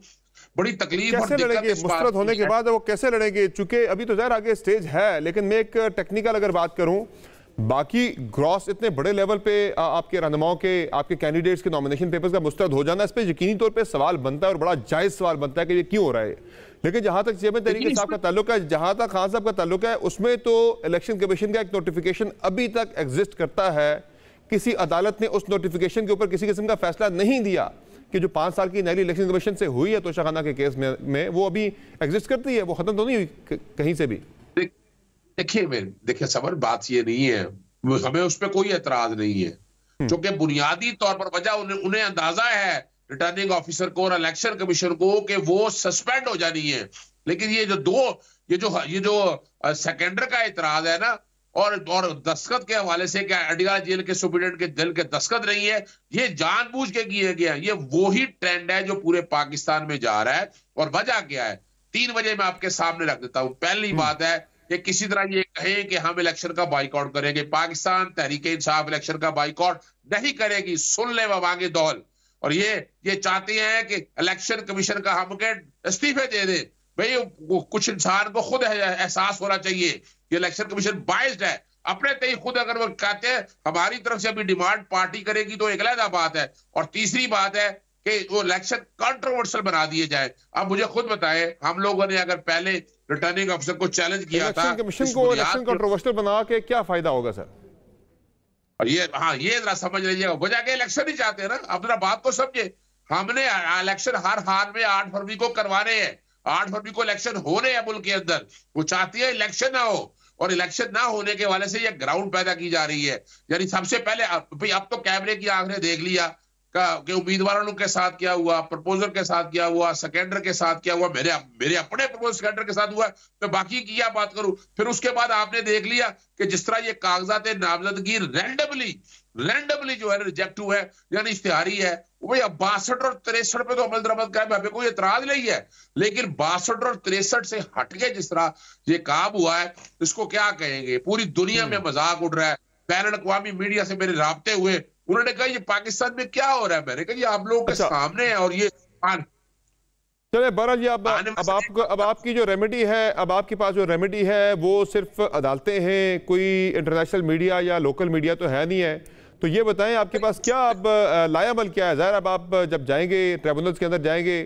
बड़ी तकलीफ कैसे लड़ेंगे मुस्तरद होने के बाद? वो कैसे लड़ेंगे? चूंकि अभी तो ज़ाहिर आगे स्टेज है, लेकिन मैं एक टेक्निकल अगर बात करूं, बाकी ग्रॉस इतने बड़े लेवल पे आपके रहनुमाओं के, आपके कैंडिडेट्स के नॉमिनेशन पेपर्स का मुस्तरद हो जाना, इस पर यकीनी तौर पे सवाल बनता है और बड़ा जायज़ सवाल बनता है कि ये क्यों हो रहा है। लेकिन जहां तक चेयरमैन तहरीक साहब का ताल्लुक है, जहां तक खान साहब का ताल्लुक है, उसमें तो इलेक्शन कमीशन का एक नोटिफिकेशन अभी तक एग्जिस्ट करता है। किसी अदालत ने उस नोटिफिकेशन के ऊपर किसी किस्म का फैसला नहीं दिया कि जो 5 साल की नैली इलेक्शन कमीशन से हुई है तोशाखाना के केस में वो अभी एग्जिस्ट करती है, वो खत्म तो नहीं हुई कहीं से भी। देखिए सबर, बात ये नहीं है, हमें उस पर कोई एतराज नहीं है, क्योंकि बुनियादी तौर पर वजह उन्हें अंदाजा है रिटर्निंग ऑफिसर को और इलेक्शन कमीशन को कि वो सस्पेंड हो जानी है। लेकिन ये जो सेकेंडर का एतराज है ना, और दस्तखत के हवाले से क्या अडियाला जेल के सुप्रीडेंट के दिल के दस्तखत नहीं है, ये जानबूझ के किए गया। ये वही ट्रेंड है जो पूरे पाकिस्तान में जा रहा है। और वजह क्या है, 3 वजह मैं आपके सामने रख देता हूं। पहली बात है कि किसी तरह ये कहें कि हम इलेक्शन का बाइकआउट करेंगे, पाकिस्तान तहरीक इंसाफ इलेक्शन का बाइकआउट नहीं करेगी। सुन ले वबांगे दौल। और ये चाहते हैं कि इलेक्शन कमीशन का हम इस्तीफे दे दे। भाई कुछ इंसान को खुद एहसास होना चाहिए कि इलेक्शन कमीशन बाइस्ड है। अपने तय खुद अगर वो कहते हैं हमारी तरफ से अभी डिमांड पार्टी करेगी तो एक अलग बात है। और तीसरी बात है कि वो इलेक्शन कंट्रोवर्शियल बना दिए जाए। अब मुझे खुद बताएं, हम लोगों ने अगर पहले रिटर्निंग ऑफिसर को चैलेंज किया था, कमीशन को इलेक्शन कंट्रोवर्शियल बना के क्या फायदा होगा सर? और ये जरा समझ लीजिएगा, वजह के इलेक्शन ही चाहते हैं ना। अब जरा बात को समझे, हमने इलेक्शन हर हाल में 8 फरवरी को करवाने हैं। 8 फरवरी को इलेक्शन होने हैं मुल्क के अंदर। वो चाहती है इलेक्शन ना हो, और इलेक्शन ना होने के वाले से ये ग्राउंड पैदा की जा रही है। यानी सबसे पहले अब तो कैमरे की आंख ने देख लिया कि उम्मीदवारों के साथ क्या हुआ, प्रपोजल के साथ क्या हुआ, सेकेंडर के साथ क्या हुआ, मेरे अपने प्रपोजल सेकेंडर के साथ हुआ, मैं बाकी की क्या बात करूं। फिर उसके बाद आपने देख लिया कि जिस तरह ये कागजात नामजदगी रैंडमली जो है रिजेक्ट हुआ है, यानी इश्तिहारी है। वही 62 और 63 पे तो अमल दरामद का हमें कोई एतराज नहीं है, लेकिन 62 और 63 से हटके जिस तरह ये काम हुआ है, इसको क्या कहेंगे। पूरी दुनिया में मजाक उड़ रहा है। बैन अवी मीडिया से मेरे राब्ते हुए, उन्होंने कहा ये पाकिस्तान में क्या हो रहा है। मैंने कहा ये आप लोगों के सामने है। और ये चले बहरहाल जी, अब आपकी जो रेमेडी है, अब आपके पास जो रेमेडी है वो सिर्फ अदालतें हैं, कोई इंटरनेशनल मीडिया या लोकल मीडिया तो है नहीं है। तो ये बताएं आपके पास क्या अब लायामल क्या है? ज़ाहिर अब आप जब जाएंगे ट्रिब्यूनल्स के अंदर जाएंगे,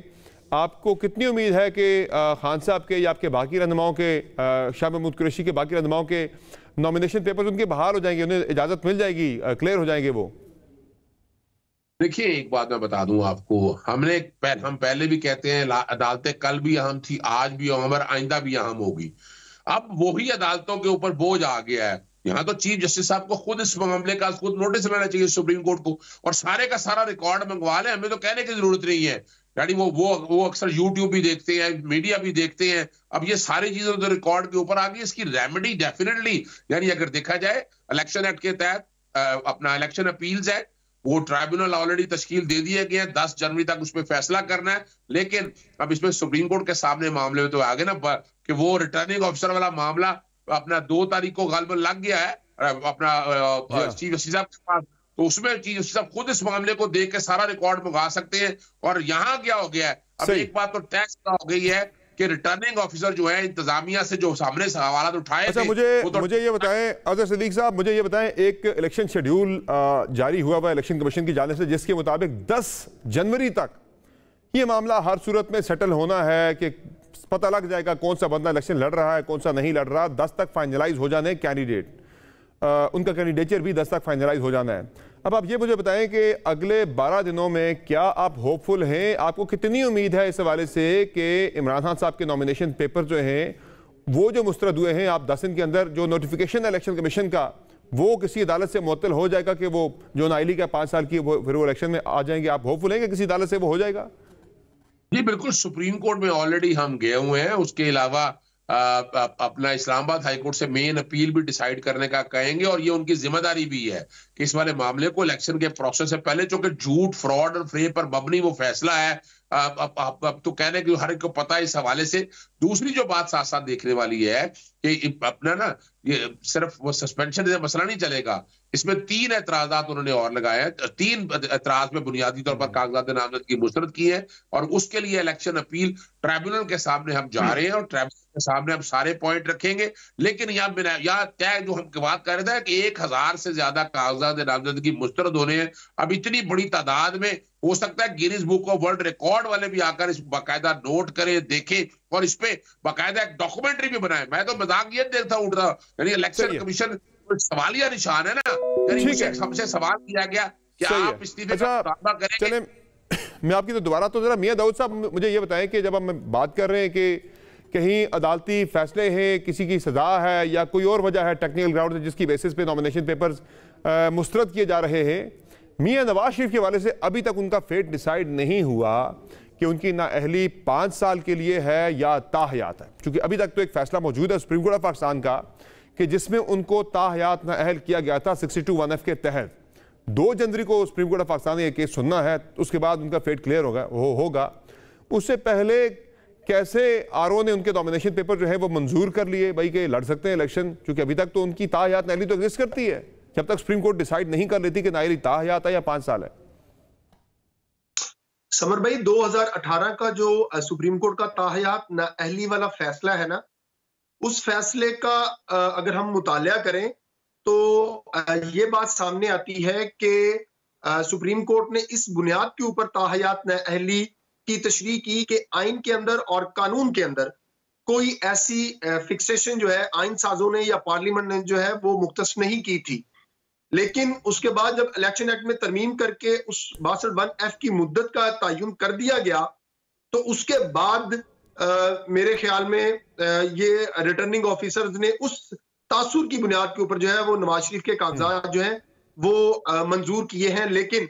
आपको कितनी उम्मीद है कि खान साहब के या आपके बाकी रहनुमाओं के, शाह महमूद कुरैशी के बाकी रहनुमाओं के नॉमिनेशन पेपर्स उनके बहाल हो जाएंगे, उन्हें इजाज़त मिल जाएगी, क्लियर हो जाएंगे वो? देखिए एक बात मैं बता दूं आपको, हम पहले भी कहते हैं अदालतें कल भी अहम थी, आज भी अहम और आइंदा भी अहम होगी। अब वही अदालतों के ऊपर बोझ आ गया है। यहाँ तो चीफ जस्टिस साहब को खुद इस मामले का खुद नोटिस लेना चाहिए सुप्रीम कोर्ट को, और सारे का सारा रिकॉर्ड मंगवा ले। हमें तो कहने की जरूरत नहीं है। यानी वो अक्सर यूट्यूब भी देखते हैं, मीडिया भी देखते हैं। अब ये सारी चीजें तो रिकॉर्ड के ऊपर आ गई। इसकी रेमेडी डेफिनेटली, यानी अगर देखा जाए इलेक्शन एक्ट के तहत अपना इलेक्शन अपील्स है, वो ट्राइब्यूनल ऑलरेडी तश्कील दे दिए गए हैं। 10 जनवरी तक उसमें फैसला करना है। लेकिन अब इसमें सुप्रीम कोर्ट के सामने मामले में तो आगे ना कि वो रिटर्निंग ऑफिसर वाला मामला अपना 2 तारीख को गालबन लग गया है अपना चीफ जस्टिस साहब के पास। तो उसमें चीफ जस्टिस साहब खुद इस मामले को देख के सारा रिकॉर्ड मंगा सकते हैं। और यहाँ क्या हो गया है, अब एक बात तो तय हो गई है कि रिटर्निंग ऑफिसर जो है इंतजामिया से जो सामने सवाल उठाए। अच्छा, मुझे ये बताएं अज़हर सिद्दीक साहब, मुझे ये बताएं, एक इलेक्शन शेड्यूल जारी हुआ हुआ इलेक्शन कमीशन की जानिब से, जिसके मुताबिक 10 जनवरी तक ये मामला हर सूरत में सेटल होना है कि पता लग जाएगा कौन सा बंदा इलेक्शन लड़ रहा है, कौन सा नहीं लड़ रहा। 10 तक फाइनलाइज हो जाने कैंडिडेट, उनका कैंडिडेचर भी 10 तक फाइनलाइज हो जाना है। अब आप ये मुझे बताएं कि अगले 12 दिनों में क्या आप होपफुल हैं? आपको कितनी उम्मीद है इस हवाले से कि इमरान खान साहब के नॉमिनेशन पेपर जो हैं वो जो मुस्तरद हुए हैं, आप 10 दिन के अंदर जो नोटिफिकेशन है इलेक्शन कमीशन का वो किसी अदालत से मुअत्तल हो जाएगा कि वो जो नाइली का 5 साल की फिर वो इलेक्शन में आ जाएंगे? आप होपफुल हैं कि किसी अदालत से वो हो जाएगा? जी बिल्कुल, सुप्रीम कोर्ट में ऑलरेडी हम गए हुए हैं। उसके अलावा अपना इस्लामाबाद हाई कोर्ट से मेन अपील भी डिसाइड करने का कहेंगे, और ये उनकी जिम्मेदारी भी है कि इस वाले मामले को इलेक्शन के प्रोसेस से पहले, चूंकि झूठ, फ्रॉड और फ्रेब पर मबनी वो फैसला है, अब तो कहने की हर एक को पता है इस हवाले से। दूसरी जो बात साथ साथ देखने वाली है कि अपना ना ये सिर्फ वो सस्पेंशन से मसला नहीं चलेगा, इसमें 3 एतराजात उन्होंने और लगाए हैं। 3 एतराज में बुनियादी तौर पर कागजात नामजदगी मुस्तरद की है, और उसके लिए इलेक्शन अपील ट्राइब्यूनल के सामने हम जा रहे हैं, और ट्राइब्यूनल के सामने हम सारे पॉइंट रखेंगे। लेकिन यहाँ तय जो हम बात कर रहे थे कि 1000 से ज्यादा कागजात नामजदगी मुस्तरद होने हैं। अब इतनी बड़ी तादाद में हो सकता है Guinness book of world record वाले भी आकर इस बाकायदा नोट करें, देखें, और इस पे बाकायदा एक डॉक्यूमेंट्री भी बनाए। मैं तो मजाक ये देखता उठ रहा, यानी इलेक्शन कमीशन सवालिया निशान है ना, यानी हमसे सवाल किया गया कि आप इस्तीफे का मुतालबा करेंगे। मैं आपकी तो दोबारा तो जरा मियां दाऊद साहब मुझे ये बताएं कि जब हम बात कर रहे हैं कि कहीं अदालती फैसले हैं, किसी की सजा है या कोई और वजह है टेक्निकल ग्राउंड जिसकी बेसिस पे नॉमिनेशन पेपर्स मुस्तरद किए जा रहे हैं, मियां नवाज शरीफ के हवाले से अभी तक उनका फेट डिसाइड नहीं हुआ कि उनकी नाअहली 5 साल के लिए है या ताहयात है। क्योंकि अभी तक तो एक फैसला मौजूद है सुप्रीम कोर्ट ऑफ पाकिस्तान का कि जिसमें उनको ताहयात नाअहल किया गया था 62(1)(f) के तहत। 2 जनवरी को सुप्रीम कोर्ट ऑफ पाकिस्तान ने यह केस सुनना है, उसके बाद उनका फेट क्लियर होगा। उससे पहले कैसे आरओ ने उनके नॉमिनेशन पेपर जो है वो मंजूर कर लिए भाई कि लड़ सकते हैं इलेक्शन? क्योंकि अभी तक तो उनकी ताहयात नाअहली तो एग्जिस्ट करती है, जब तक सुप्रीम कोर्ट डिसाइड नहीं कर लेती कि नाअहली ताहयात है या 5 साल है। समर भाई, 2018 का जो सुप्रीम कोर्ट का ताहयात नाअहली वाला फैसला है ना, उस फैसले का अगर हम मुतालिया करें तो ये बात सामने आती है कि सुप्रीम कोर्ट ने इस बुनियाद के ऊपर ताहयात नाअहली की तशरीह की कि आइन के अंदर और कानून के अंदर कोई ऐसी फिक्सेशन जो है आइन साजों ने या पार्लियामेंट ने जो है वो मुख्तस नहीं की थी। लेकिन उसके बाद जब इलेक्शन एक्ट में तरमीम करके उस 62(1)(f) की मुद्दत का तयन कर दिया गया, तो उसके बाद मेरे ख्याल में ये रिटर्निंग ऑफिसर्स ने उस तासुर की बुनियाद के ऊपर जो है वो नवाज शरीफ के कागजात जो है वो मंजूर किए हैं। लेकिन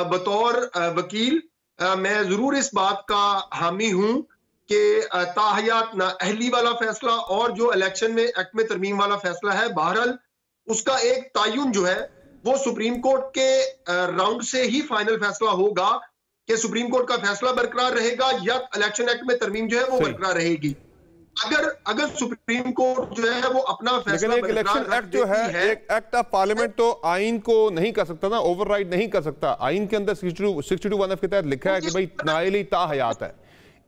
बतौर वकील मैं जरूर इस बात का हामी हूं कि ताहयात नाअहली वाला फैसला और जो इलेक्शन में एक्ट में तरमीम वाला फैसला है, बहरहाल उसका एक तयन जो है वो सुप्रीम कोर्ट के राउंड से ही फाइनल फैसला होगा कि सुप्रीम कोर्ट का फैसला बरकरार रहेगा या इलेक्शन एक्ट में तरमीम जो है वो बरकरार रहेगी। अगर सुप्रीम कोर्ट जो है वो अपना फैसला, लेकिन इलेक्शन एक्ट जो है एक एक्ट ऑफ पार्लियामेंट तो आइन को नहीं कर सकता ना, ओवरराइड नहीं कर सकता। आइन के अंदर 62(1)(f) के तहत लिखा है कि भाई नाअहली ताहयात है।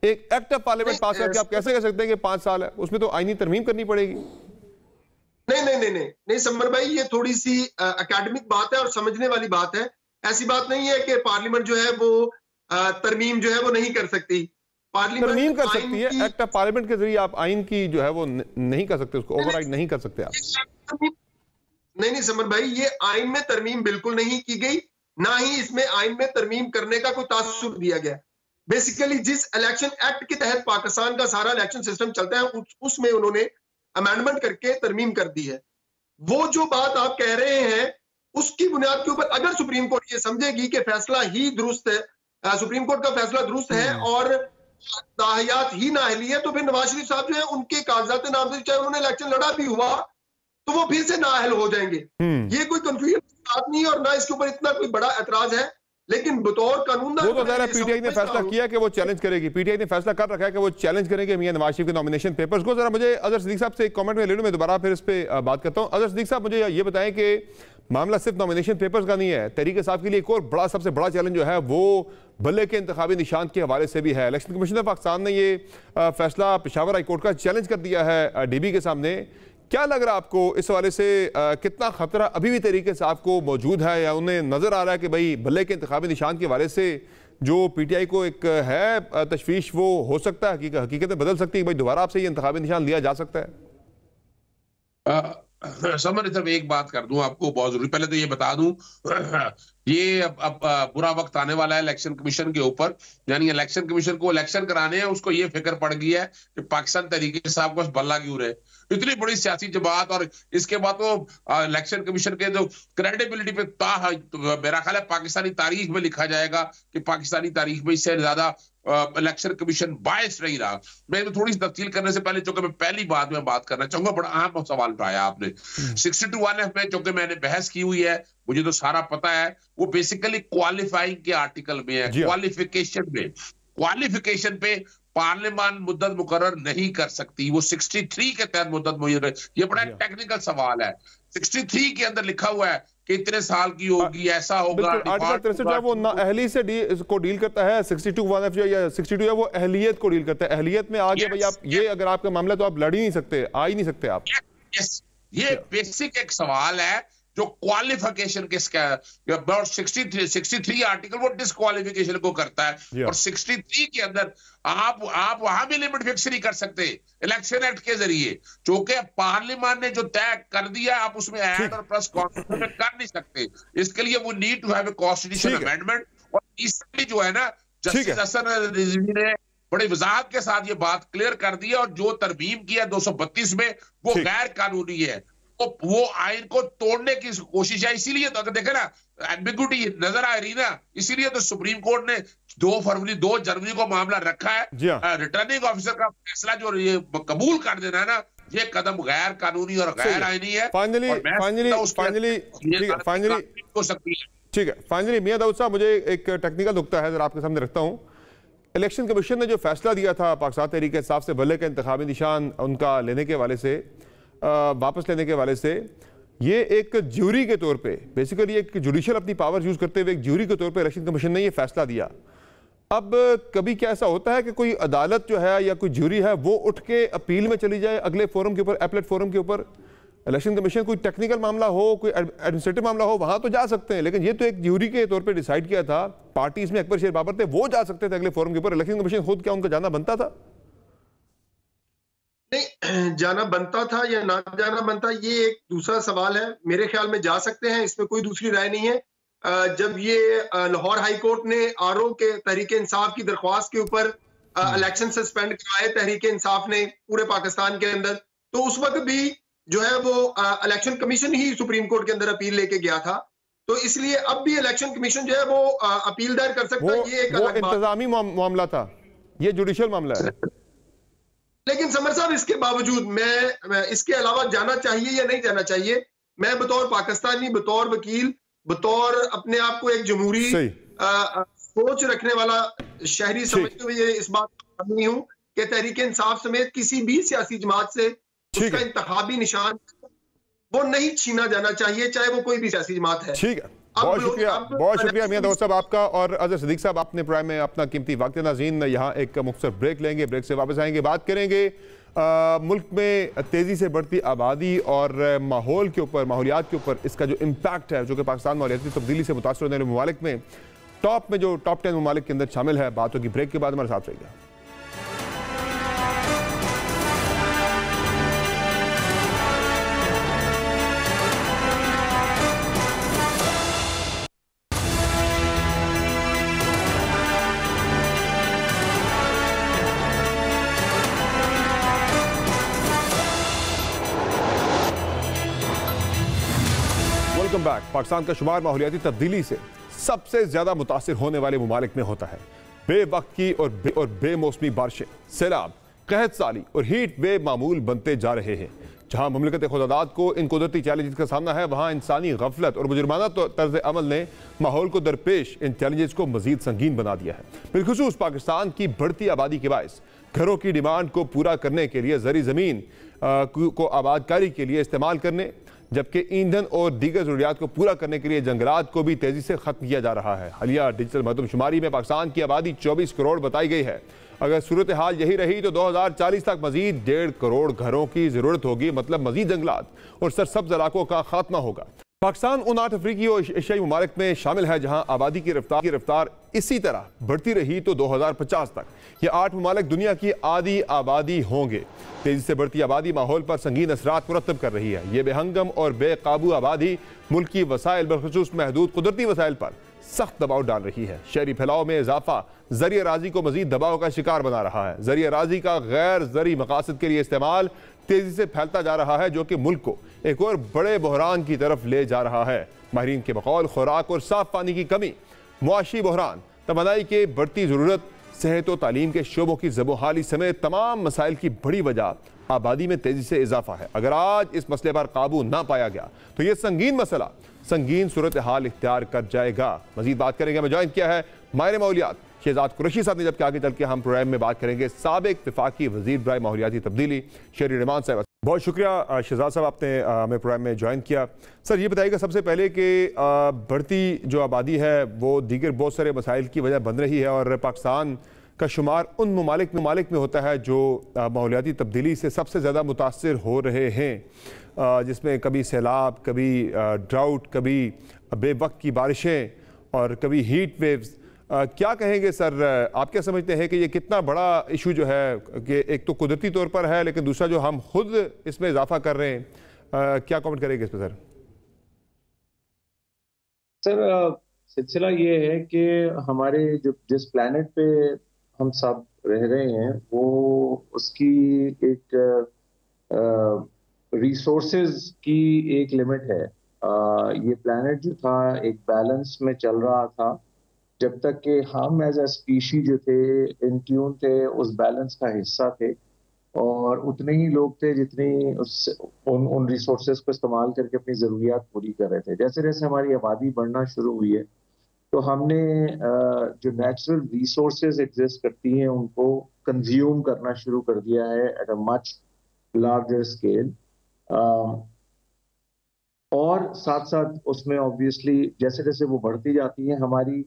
एक एक्ट ऑफ पार्लियामेंट पास करके आप कैसे कह सकते हैं कि 5 साल है? उसमें तो आईनी तरमीम करनी पड़ेगी। नहीं समर भाई, ये थोड़ी सी एकेडमिक बात है और समझने वाली बात है। ऐसी बात नहीं है कि पार्लियामेंट जो है वो तरमीम जो है वो नहीं कर सकती। तरमीम कर सकती है, एक्ट ऑफ पार्लियामेंट के जरिए आप आइन की जो है वो नहीं कर सकते, उसको ओवरराइड नहीं कर सकते आप। नहीं समर भाई, ये आइन में तरमीम बिल्कुल नहीं की गई, ना ही इसमें आइन में तरमीम करने का कोई तासुर दिया गया। बेसिकली जिस इलेक्शन एक्ट के तहत पाकिस्तान का सारा इलेक्शन सिस्टम चलता है उसमें उन्होंने अमेंडमेंट करके तरमीम कर दी है। वो जो बात आप कह रहे हैं उसकी बुनियाद के ऊपर अगर सुप्रीम कोर्ट ये समझेगी कि फैसला ही दुरुस्त है, सुप्रीम कोर्ट का फैसला दुरुस्त है और ताहयात ही नाअहली है, तो फिर नवाज शरीफ साहब जो है उनके कागजात नामजदगी, चाहे उन्होंने इलेक्शन लड़ा भी हुआ तो वो फिर से नाअहल हो जाएंगे। ये कोई कंफ्यूजन बात नहीं है और ना इसके ऊपर इतना कोई बड़ा एतराज है। लेकिन बतौर कानून वो तो ज़रा पीटीआई ने फैसला किया कि वो चैलेंज करेगी, पीटीआई ने फैसला कर रखा है कि वो चैलेंज करेंगे मियां नवाज शरीफ के नॉमिनेशन पेपर्स को। जरा मुझे अजहर सिद्दीकी साहब से एक कमेंट में ले लूं, मैं दोबारा फिर इस पे बात करता हूं। अजहर सिद्दीकी साहब, मुझे ये बताएं कि मामला सिर्फ नॉमिनेशन पेपर्स का नहीं है, तहरीक इंसाफ के लिए एक और बड़ा, सबसे बड़ा चैलेंज जो है वो बल्ले के इंतखाबी निशान के हवाले से भी है। इलेक्शन कमीशन ऑफ पाकिस्तान ने ये फैसला पेशावर हाई कोर्ट का चैलेंज कर दिया है डीबी के सामने। क्या लग रहा है आपको इस हवाले से, कितना खतरा अभी भी तहरीक इंसाफ को मौजूद है या उन्हें नजर आ रहा है कि भाई बल्ले के इंतखाबी निशान के हवाले से जो पीटीआई को एक है तशवीश, वो हो सकता है हकीकत में बदल सकती है? भाई दोबारा आपसे ये इंतखाबी निशान लिया जा सकता है? समर सिर्फ एक बात कर दूं आपको, बहुत जरूरी, पहले तो ये बता दूं ये अब बुरा वक्त आने वाला है इलेक्शन कमीशन के ऊपर। यानी इलेक्शन कमीशन को इलेक्शन कराने हैं, उसको ये फिक्र पड़ गई है कि पाकिस्तान तहरीक इंसाफ को बल्ला क्यों रहे। इतनी बड़ी सियासी जमात, और इसके बाद तो इलेक्शन कमीशन के जो क्रेडिबिलिटी पे तो मेरा ख्याल है पाकिस्तानी तारीख में लिखा जाएगा कि पाकिस्तानी तारीख में इससे ज्यादा इलेक्शन कमीशन बायस नहीं रहा। मैं तो थोड़ी सी तफसील करने से पहले, चूंकि मैं पहली बात में बात करना चाहूंगा, बड़ा अहम सवाल उठाया आपने 62(1)F में, चूंकि मैंने बहस की हुई है, मुझे तो सारा पता है, वो बेसिकली क्वालिफाइंग के आर्टिकल में है। क्वालिफिकेशन पे पार्लियामान मुद्दत मुकर्रर नहीं कर सकती, वो 63 के तहत मुद्दत मुकर्रर। ये बड़ा टेक्निकल सवाल है। 63 के अंदर लिखा हुआ है कि इतने साल की होगी, ऐसा होगा। आर्टिकल 63 वो नाअहली से को डील करता है। 62(1)F जो या 62 है वो अहलियत को डील करता है। अहलियत में आगे भाई आप ये अगर आपका मामला, तो आप लड़ ही नहीं सकते, आ ही नहीं सकते आप। ये बेसिक एक सवाल है जो क्वालिफिकेशन के 63 आर्टिकल वो डिस्क्वालिफिकेशन को करता है। और 63 के अंदर आप वहां भी लिमिट फिक्स नहीं कर सकते इलेक्शन एक्ट के जरिए, क्योंकि पार्लियामान ने जो तय कर दिया आप उसमें ऐड और प्लस कॉन्स्टिट्यूशन में कर नहीं सकते। इसके लिए वो need to have a constitution amendment. और इसलिए जो है ना, जस्टिस हसन रिजवी ने बड़ी वजाहत के साथ ये बात क्लियर कर दी है, और जो तरमीम किया 232 में वो गैर कानूनी है। तो वो आइन को तोड़ने की कोशिश है। इसीलिए तो अगर देखे ना, एम्बिग्यूटी नजर आ रही ना, इसीलिए तो सुप्रीम कोर्ट ने 2 जनवरी को मामला रखा है। रिटर्निंग ऑफिसर का फैसला जो ये कबूल कर देना है ना, ये कदम गैर कानूनी और गैर आईनी है। फाइनली मियां दाऊद साहब, मुझे एक टेक्निकल नुकता है, जरा आपके सामने रखता हूं। इलेक्शन कमीशन ने जो फैसला दिया था पाकिस्तान तहरीक इंसाफ से बल्ले का इंतखाबी निशान उनका लेने के वाले से, वापस लेने के वाले से, ये एक ज्यूरी के तौर पे, बेसिकली एक जुडिशियल अपनी पावर यूज करते हुए एक ज्यूरी के तौर पे इलेक्शन कमीशन ने ये फैसला दिया। अब कभी क्या ऐसा होता है कि कोई अदालत जो है या कोई ज्यूरी है वो उठ के अपील में चली जाए अगले फोरम के ऊपर, एपलेट फोरम के ऊपर? इलेक्शन कमीशन कोई टेक्निकल मामला हो, कोई एडमिनिस्ट्रेटिव मामला हो, वहां तो जा सकते हैं, लेकिन ये तो एक ज्यूरी के तौर पे डिसाइड किया था। पार्टी इसमें अकबर शेर बाबर थे, वो जा सकते थे अगले फोरम के ऊपर। इलेक्शन कमीशन खुद क्या उनका जाना बनता था? नहीं, जाना बनता था या ना जाना बनता, ये एक दूसरा सवाल है। मेरे ख्याल में जा सकते हैं, इसमें कोई दूसरी राय नहीं है। जब ये लाहौर हाई कोर्ट ने आरओ के तहरीक इंसाफ की दरख्वास्त के ऊपर इलेक्शन सस्पेंड करवाए तहरीक इंसाफ ने पूरे पाकिस्तान के अंदर, तो उस वक्त भी जो है वो इलेक्शन कमीशन ही सुप्रीम कोर्ट के अंदर अपील लेके गया था। तो इसलिए अब भी इलेक्शन कमीशन जो है वो अपील दायर कर सकता है। ये एक इंतजामी मामला था, ये जुडिशियल मामला है। लेकिन समर साहब, इसके बावजूद मैं इसके अलावा जाना चाहिए या नहीं जाना चाहिए, मैं बतौर पाकिस्तानी, बतौर वकील, बतौर अपने आप को एक जमहूरी सोच रखने वाला शहरी समझते हुए इस बात नहीं हूं कि तहरीक इंसाफ समेत किसी भी सियासी जमात से उसका इंतखाबी निशान वो नहीं छीना जाना चाहिए, चाहे वो कोई भी सियासी जमात है। ठीक है, बहुत शुक्रिया मियां दाऊद साहब आपका। और अजहर सिद्दीक साहब, आपने प्राइम में अपना कीमती वक्त नाज़रीन, यहाँ एक मुख्तसर ब्रेक लेंगे, ब्रेक से वापस आएंगे, बात करेंगे मुल्क में तेज़ी से बढ़ती आबादी और माहौल के ऊपर, माहौलियात के ऊपर इसका जो इम्पैक्ट है, जो कि पाकिस्तान माहौलियाती तब्दीली से मुतासर होने वाले ममालिक में टॉप में जो टॉप 10 ममालिक के अंदर शामिल है। बात होगी ब्रेक के बाद, हमारे साथ रहिएगा। Welcome back. पाकिस्तान का शुमार माहौलियाती तब्दीली से सबसे ज्यादा मुतासिर होने वाले ममालिक में होता है। बेवक्त की और बेमौसमी बारिशें, सैलाब, कहत साली और हीट वेव मामूल बनते जा रहे हैं। जहां ममलकत खुदादाद को इन कुदरती चैलेंजेस का सामना है, वहां इंसानी गफलत और मुजरमाना तर्ज अमल ने माहौल को दरपेश इन चैलेंजेस को मजीद संगीन बना दिया है। बिलखुसूस पाकिस्तान की बढ़ती आबादी के बायस घरों की डिमांड को पूरा करने के लिए ज़री ज़मीन को आबादकारी के लिए इस्तेमाल करने, जबकि ईंधन और दीगर ज़रूरियात को पूरा करने के लिए जंगलात को भी तेज़ी से ख़त्म किया जा रहा है। हालिया डिजिटल मरदमशुमारी में पाकिस्तान की आबादी 24 करोड़ बताई गई है। अगर सूरत हाल यही रही तो 2040 तक मजीद 1.5 करोड़ घरों की ज़रूरत होगी, मतलब मजीद जंगलात और सरसब्ज़ इलाकों का खात्मा होगा। पाकिस्तान उन 8 अफ्रीकी और एशियाई ममालिक में शामिल है जहां आबादी की रफ्तार इसी तरह बढ़ती रही तो 2050 तक ये 8 ममालिक दुनिया की आधी आबादी होंगे। तेजी से बढ़ती आबादी माहौल पर संगीन असरात मुरतब कर रही है। ये बेहंगम और बेकाबू आबादी मुल्की वसाइल बखसूस महदूद कुदरती वसाइल पर सख्त दबाव डाल रही है। शहरी फैलाव में इजाफा ज़रिए राजी को मजीद दबाव का शिकार बना रहा है। ज़रिए राजी का गैर ज़री मकासद के लिए इस्तेमाल तेजी से फैलता जा रहा है, जो कि मुल्क को एक और बड़े बहरान की तरफ ले जा रहा है। माहिरीन के बकौल खुराक और साफ पानी की कमी, मुआशी बहरान, तवानाई के बढ़ती ज़रूरत, सेहत और तालीम के शोबों की ज़बोहाली समेत तमाम मसाइल की बड़ी वजह आबादी में तेजी से इजाफा है। अगर आज इस मसले पर काबू ना पाया गया तो ये संगीन मसला संगीन सूरत हाल इख्तियार कर जाएगा। मजीद बात करेंगे, मैं ज्वाइन किया है माहिर माहौलियात शहजाद कुरैशी साहब ने, जबकि आगे चल के हम प्रोग्राम में बात करेंगे साबिक वफाकी वजीर बराए माहौलियाती तब्दीली शेरी रहमान साहब। बहुत शुक्रिया शहजाद साहब, आपने हमें प्रोग्राम में ज्वाइन किया। सर ये बताइएगा सबसे पहले कि बढ़ती जो आबादी है वो दीगर बहुत सारे मसाइल की वजह बन रही है और पाकिस्तान का शुमार उन ममालिक में होता है जो माहौलियाती तब्दीली से सबसे ज़्यादा मुतासर हो रहे हैं, जिसमें कभी सैलाब, कभी ड्राउट, कभी बेवक्त की बारिशें और कभी हीट वेव्स। क्या कहेंगे सर, आप क्या समझते हैं कि ये कितना बड़ा इशू जो है कि एक तो कुदरती तौर पर है, लेकिन दूसरा जो हम खुद इसमें इजाफा कर रहे हैं, क्या कमेंट करेंगे इस पर सर? सर सिलसिला ये है कि हमारे जो जिस प्लैनेट पे हम सब रह रहे हैं वो उसकी एक रिसोर्सेज की एक लिमिट है। ये प्लैनेट जो था एक बैलेंस में चल रहा था जब तक कि हम एज अ स्पीशी जो थे इन ट्यून थे, उस बैलेंस का हिस्सा थे और उतने ही लोग थे जितनी उन रिसोर्सेज को इस्तेमाल करके अपनी ज़रूरियात पूरी कर रहे थे। जैसे जैसे हमारी आबादी बढ़ना शुरू हुई है तो हमने जो नेचुरल रिसोर्सेज एग्जिस्ट करती हैं उनको कंज्यूम करना शुरू कर दिया है at a much larger scale. और साथ साथ उसमें ऑब्वियसली जैसे जैसे वो बढ़ती जाती हैं, हमारी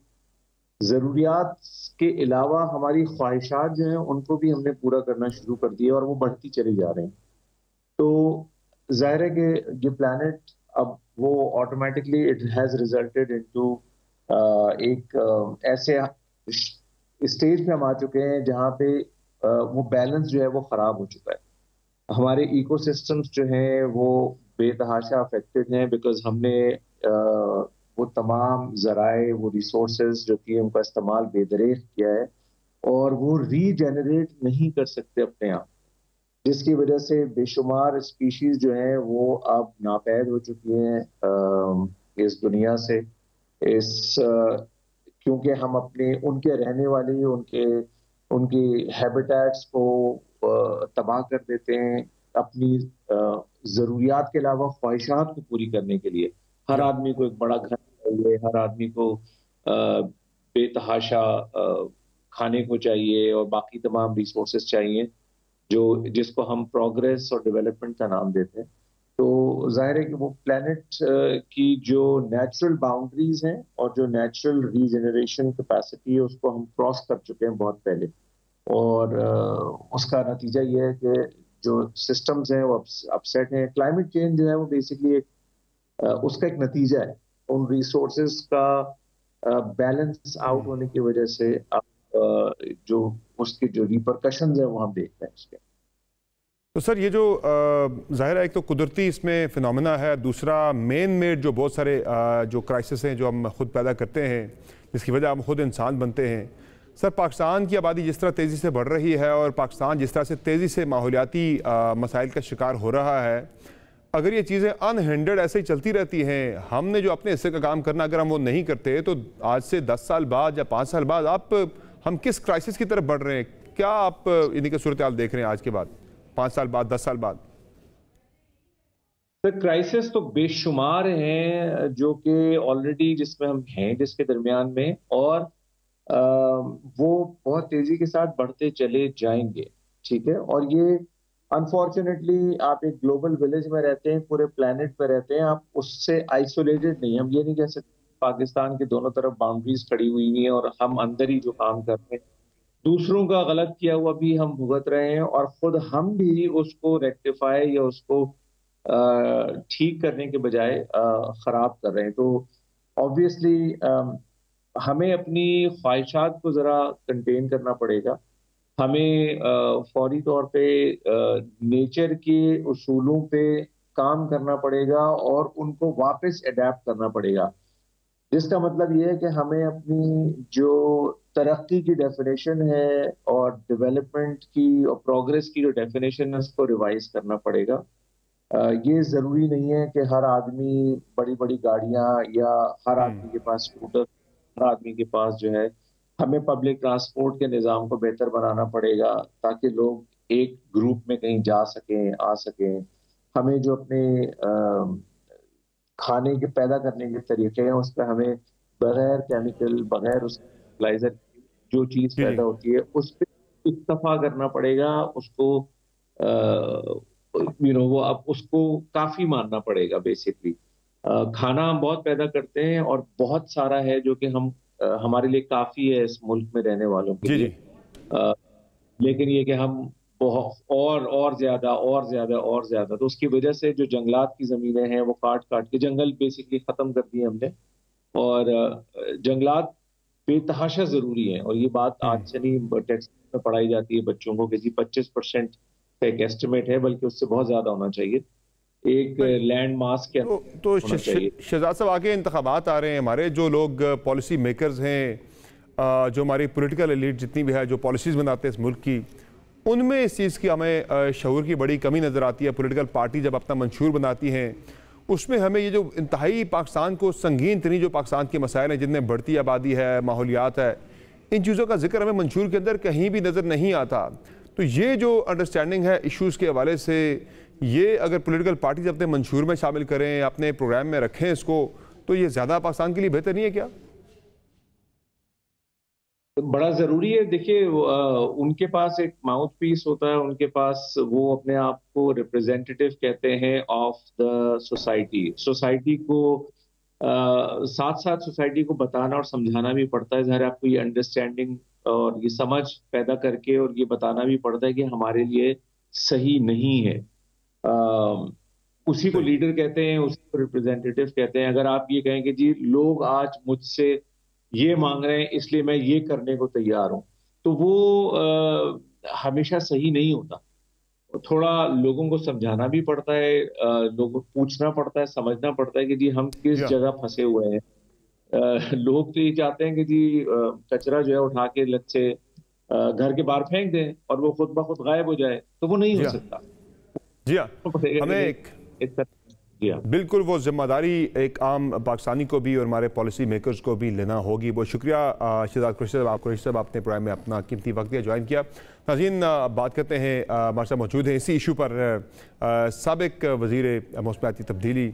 ज़रूरियात के अलावा हमारी ख्वाहिशात जो हैं उनको भी हमने पूरा करना शुरू कर दिया और वो बढ़ती चली जा रही हैं। तो जाहिर है कि ये प्लैनेट अब वो automatically it has resulted into एक ऐसे स्टेज पे हम आ चुके हैं जहाँ पे वो बैलेंस जो है वो ख़राब हो चुका है। हमारे इकोसिस्टम्स जो हैं वो बेतहाशा अफेक्टेड हैं बिकॉज हमने वो तमाम ज़राए, वो रिसोर्सेज जो कि उनका इस्तेमाल बेदरेख किया है और वो रीजेनरेट नहीं कर सकते अपने आप, जिसकी वजह से बेशुमार स्पीशीज जो हैं वो अब नापैद हो चुकी हैं इस दुनिया से। क्योंकि हम अपने उनके रहने वाले उनके हैबिटेट्स को तबाह कर देते हैं अपनी ज़रूरियात के अलावा ख्वाहिशात को पूरी करने के लिए। हर आदमी को एक बड़ा घर चाहिए, हर आदमी को बेतहाशा खाने को चाहिए और बाकी तमाम रिसोर्सेज चाहिए जिसको हम प्रोग्रेस और डेवलपमेंट का नाम देते हैं। तो जाहिर है कि वो प्लैनेट की जो नेचुरल बाउंड्रीज हैं और जो नेचुरल रीजनरेशन कैपेसिटी है उसको हम क्रॉस कर चुके हैं बहुत पहले और उसका नतीजा ये है कि जो सिस्टम्स हैं वो अपसेट हैं। क्लाइमेट चेंज जो है वो बेसिकली उसका एक नतीजा है उन रिसोर्सेज का बैलेंस आउट होने की वजह से अब जो उसके जो रिपरकशंस हैं वो हम देखते हैं उसके। तो सर ये जो ज़ाहिर है एक तो कुदरती इसमें फिनोमेना है, दूसरा मेन मेड जो बहुत सारे जो क्राइसिस हैं जो हम खुद पैदा करते हैं जिसकी वजह हम खुद इंसान बनते हैं। सर पाकिस्तान की आबादी जिस तरह तेज़ी से बढ़ रही है और पाकिस्तान जिस तरह से तेज़ी से माहौलियाती मसाइल का शिकार हो रहा है, अगर ये चीज़ें अनहिंडर्ड ऐसे ही चलती रहती हैं, हमने जो अपने हिस्से का काम करना अगर हम वो नहीं करते तो आज से 10 साल बाद या 5 साल बाद हम किस क्राइसिस की तरफ बढ़ रहे हैं? क्या आप इन्हीं की सूरत हाल देख रहे हैं आज के बाद, 5 साल बाद, 10 साल बाद? सर क्राइसिस तो बेशुमार हैं जो कि ऑलरेडी जिसमें हम हैं जिसके दरमियान में, और वो बहुत तेजी के साथ बढ़ते चले जाएंगे। ठीक है, और ये अनफॉर्चुनेटली आप एक ग्लोबल विलेज में रहते हैं, पूरे प्लेनेट पे रहते हैं, आप उससे आइसोलेटेड नहीं। हम ये नहीं कह सकते पाकिस्तान के दोनों तरफ बाउंड्रीज खड़ी हुई हुई हैं और हम अंदर ही जो काम कर रहे हैं, दूसरों का गलत किया हुआ भी हम भुगत रहे हैं और खुद हम भी उसको रेक्टिफाई या उसको ठीक करने के बजाय खराब कर रहे हैं। तो ऑब्वियसली हमें अपनी ख्वाहिशात को ज़रा कंटेन करना पड़ेगा। हमें फौरी तौर पे नेचर के उसूलों पे काम करना पड़ेगा और उनको वापस अडेप्ट करना पड़ेगा। जिसका मतलब ये है कि हमें अपनी जो तरक्की की डेफिनेशन है और डेवलपमेंट की और प्रोग्रेस की जो डेफिनेशन है उसको रिवाइज करना पड़ेगा। ये ज़रूरी नहीं है कि हर आदमी बड़ी बड़ी गाड़ियां या हर आदमी के पास स्कूटर, हर आदमी के पास जो है, हमें पब्लिक ट्रांसपोर्ट के निज़ाम को बेहतर बनाना पड़ेगा ताकि लोग एक ग्रुप में कहीं जा सकें, आ सकें। हमें जो अपने खाने के पैदा करने के तरीके हैं उस पर हमें बगैर केमिकल, बगैर उस फर्टिलाइजर जो चीज़ जी जी। पैदा होती है उस पर इक्तफा करना पड़ेगा। उसको वो अब उसको काफी मानना पड़ेगा बेसिकली। खाना हम बहुत पैदा करते हैं और बहुत सारा है जो कि हम हमारे लिए काफी है इस मुल्क में रहने वालों के जी लिए। जी। लेकिन ये कि हम बहुत और ज्यादा और ज्यादा और ज्यादा, तो उसकी वजह से जो जंगलात की जमीनें हैं वो काट काट के जंगल बेसिकली खत्म कर दिए हमने। और जंगलात बेतहाशा जरूरी है। और ये बात आज से नहीं टेक्स्ट में पढ़ाई जाती है बच्चों को कि जी 25% का एक एस्टिमेट है, बल्कि उससे बहुत ज्यादा होना चाहिए एक लैंड मास के तो होना चाहिए। शहजाद साहब, आगे इंतखाबात आ रहे हैं, हमारे जो लोग पॉलिसी मेकर्स हैं, जो हमारी पॉलिटिकल एलीट जितनी भी है जो पॉलिसीज़ बनाते हैं इस मुल्क की, उनमें इस चीज़ की हमें शऊर की बड़ी कमी नज़र आती है। पॉलिटिकल पार्टी जब अपना मंशूर बनाती हैं उसमें हमें ये जो इंतहाई पाकिस्तान को संगीन तरीन जो पाकिस्तान के मसाइल हैं जिनमें बढ़ती आबादी है, माहौलियात है, इन चीज़ों का जिक्र हमें मंशूर के अंदर कहीं भी नज़र नहीं आता। तो ये जो अंडरस्टैंडिंग है इश्यूज़ के हवाले से, ये अगर पॉलिटिकल पार्टीज अपने मंशूर में शामिल करें, अपने प्रोग्राम में रखें इसको, तो ये ज़्यादा पाकिस्तान के लिए बेहतर नहीं है क्या? बड़ा जरूरी है। देखिए उनके पास एक माउथ पीस होता है, उनके पास वो अपने आप को रिप्रेजेंटेटिव कहते हैं ऑफ द सोसाइटी। सोसाइटी को साथ साथ सोसाइटी को बताना और समझाना भी पड़ता है। ज़ाहिर है आपको ये अंडरस्टैंडिंग और ये समझ पैदा करके और ये बताना भी पड़ता है कि हमारे लिए सही नहीं है। उसी को लीडर कहते हैं, उसी को रिप्रेजेंटेटिव कहते हैं। अगर आप ये कहें कि जी लोग आज मुझसे ये मांग रहे हैं इसलिए मैं ये करने को तैयार हूं, तो वो हमेशा सही नहीं होता। थोड़ा लोगों को समझाना भी पड़ता है, लोगों को पूछना पड़ता है, समझना पड़ता है कि जी हम किस जगह फंसे हुए हैं। लोग तो ये चाहते हैं कि जी कचरा जो है उठा के लत से घर के बाहर फेंक दें और वो खुद ब खुद गायब हो जाए, तो वो नहीं हो सकता। जी हाँ, हमें बिल्कुल वो जिम्मेदारी एक आम पाकिस्तानी को भी और हमारे पॉलिसी मेकर्स को भी लेना होगी। बहुत शुक्रिया शहजाद कुरैशी साहब, आपने प्रोग्राम में अपना कीमती वक्त दिया, ज्वाइन किया। नाज़रीन, बात करते हैं, हमारे साथ मौजूद हैं इसी इशू पर साबिक वज़ीर मौसमियाती तब्दीली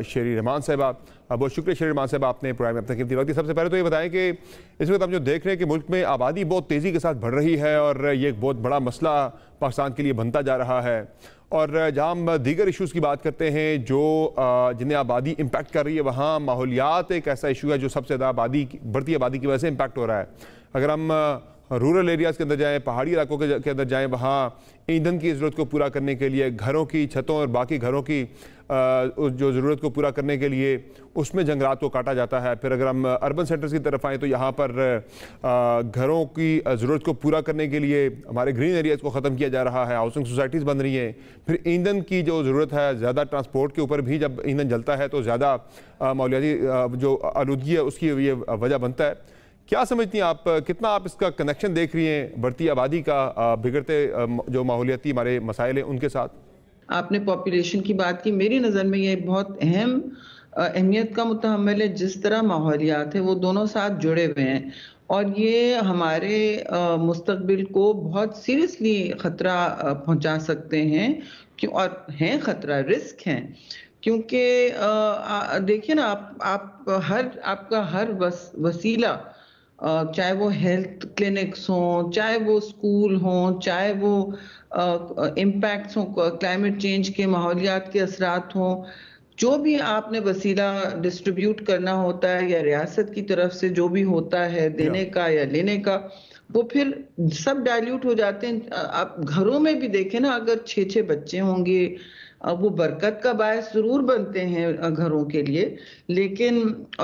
शेरी रहमान साहबा। बहुत शुक्रिया शेरी रहमान साहब, आपने प्रोग्राम में अपना कीमती वक्त दिया। सबसे पहले तो ये बताएं कि इस वक्त हम जो देख रहे हैं कि मुल्क में आबादी बहुत तेज़ी के साथ बढ़ रही है और ये एक बहुत बड़ा मसला पाकिस्तान के लिए बनता जा रहा है। और जहाँ हम दीगर इशूज़ की बात करते हैं जो जिन्हें आबादी इम्पैक्ट कर रही है, वहाँ माहौलियात एक ऐसा इशू है जो सबसे ज़्यादा बढ़ती आबादी की वजह से इम्पैक्ट हो रहा है। अगर हम रूरल एरियाज़ के अंदर जाएँ, पहाड़ी इलाकों के अंदर जाएँ, वहाँ ईंधन की ज़रूरत को पूरा करने के लिए, घरों की छतों और बाकी घरों की जो ज़रूरत को पूरा करने के लिए उसमें जंगलात को काटा जाता है। फिर अगर हम अर्बन सेंटर्स की तरफ आएँ तो यहाँ पर घरों की ज़रूरत को पूरा करने के लिए हमारे ग्रीन एरियाज़ को ख़त्म किया जा रहा है, हाउसिंग सोसाइटीज़ बन रही हैं। फिर ईंधन की जो ज़रूरत है, ज़्यादा ट्रांसपोर्ट के ऊपर भी जब ईंधन जलता है तो ज़्यादा माहौलियाती जो आलूदगी है उसकी ये वजह बनता है। क्या समझती हैं आप, कितना आप इसका कनेक्शन देख रही हैं बढ़ती आबादी का बिगड़ते जो माहौलियाती हमारे मसाइल हैं उनके साथ? आपने पॉपुलेशन की बात की, मेरी नज़र में ये बहुत अहम अहमियत का मुतहम्मिल है। जिस तरह माहौलियात है वो दोनों साथ जुड़े हुए हैं और ये हमारे मुस्तकबिल को बहुत सीरियसली ख़तरा पहुंचा सकते हैं। क्यों? और हैं ख़तरा, रिस्क हैं, क्योंकि देखिए ना, आपका हर वसीला, चाहे वो हेल्थ क्लिनिक्स हों, चाहे वो स्कूल हों, चाहे वो इम्पैक्ट्स हों, क्लाइमेट चेंज के, माहौलियात के असरात हों, जो भी आपने वसीला डिस्ट्रीब्यूट करना होता है या रियासत की तरफ से जो भी होता है देने का या लेने का, वो फिर सब डाइल्यूट हो जाते हैं। आप घरों में भी देखें ना, अगर 6-6 बच्चे होंगे, वो बरकत का बायस जरूर बनते हैं घरों के लिए, लेकिन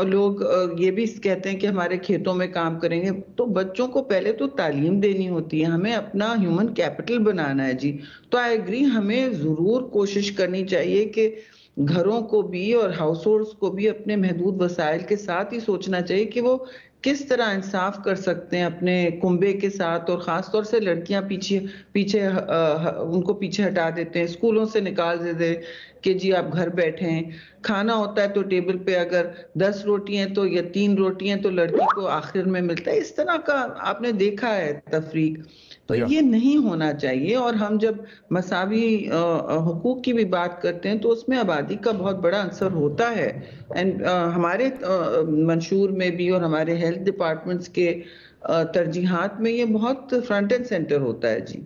लोग ये भी कहते हैं कि हमारे खेतों में काम करेंगे। तो बच्चों को पहले तो तालीम देनी होती है, हमें अपना ह्यूमन कैपिटल बनाना है जी। तो आई एग्री, हमें जरूर कोशिश करनी चाहिए कि घरों को भी और हाउस होल्ड्स को भी अपने महदूद वसाइल के साथ ही सोचना चाहिए कि वो किस तरह इंसाफ कर सकते हैं अपने कुंबे के साथ। और खास तौर से लड़कियां पीछे उनको पीछे हटा देते हैं, स्कूलों से निकाल देते हैं कि जी आप घर बैठे हैं। खाना होता है तो टेबल पे अगर 10 रोटियां तो या 3 रोटियां तो लड़की को आखिर में मिलता है। इस तरह का आपने देखा है तफरीक, तो ये नहीं होना चाहिए। और हम जब मसावी हुकूक की भी बात करते हैं तो उसमें आबादी का बहुत बड़ा अंसर होता है। एंड हमारे मंशूर में भी और हमारे हेल्थ डिपार्टमेंट्स के तरजीहात में ये बहुत फ्रंट एंड सेंटर होता है जी।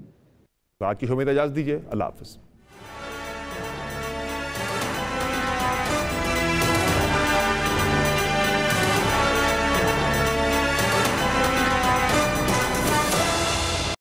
आज की शो में इजाजत दीजिए, अल्लाह हाफिज।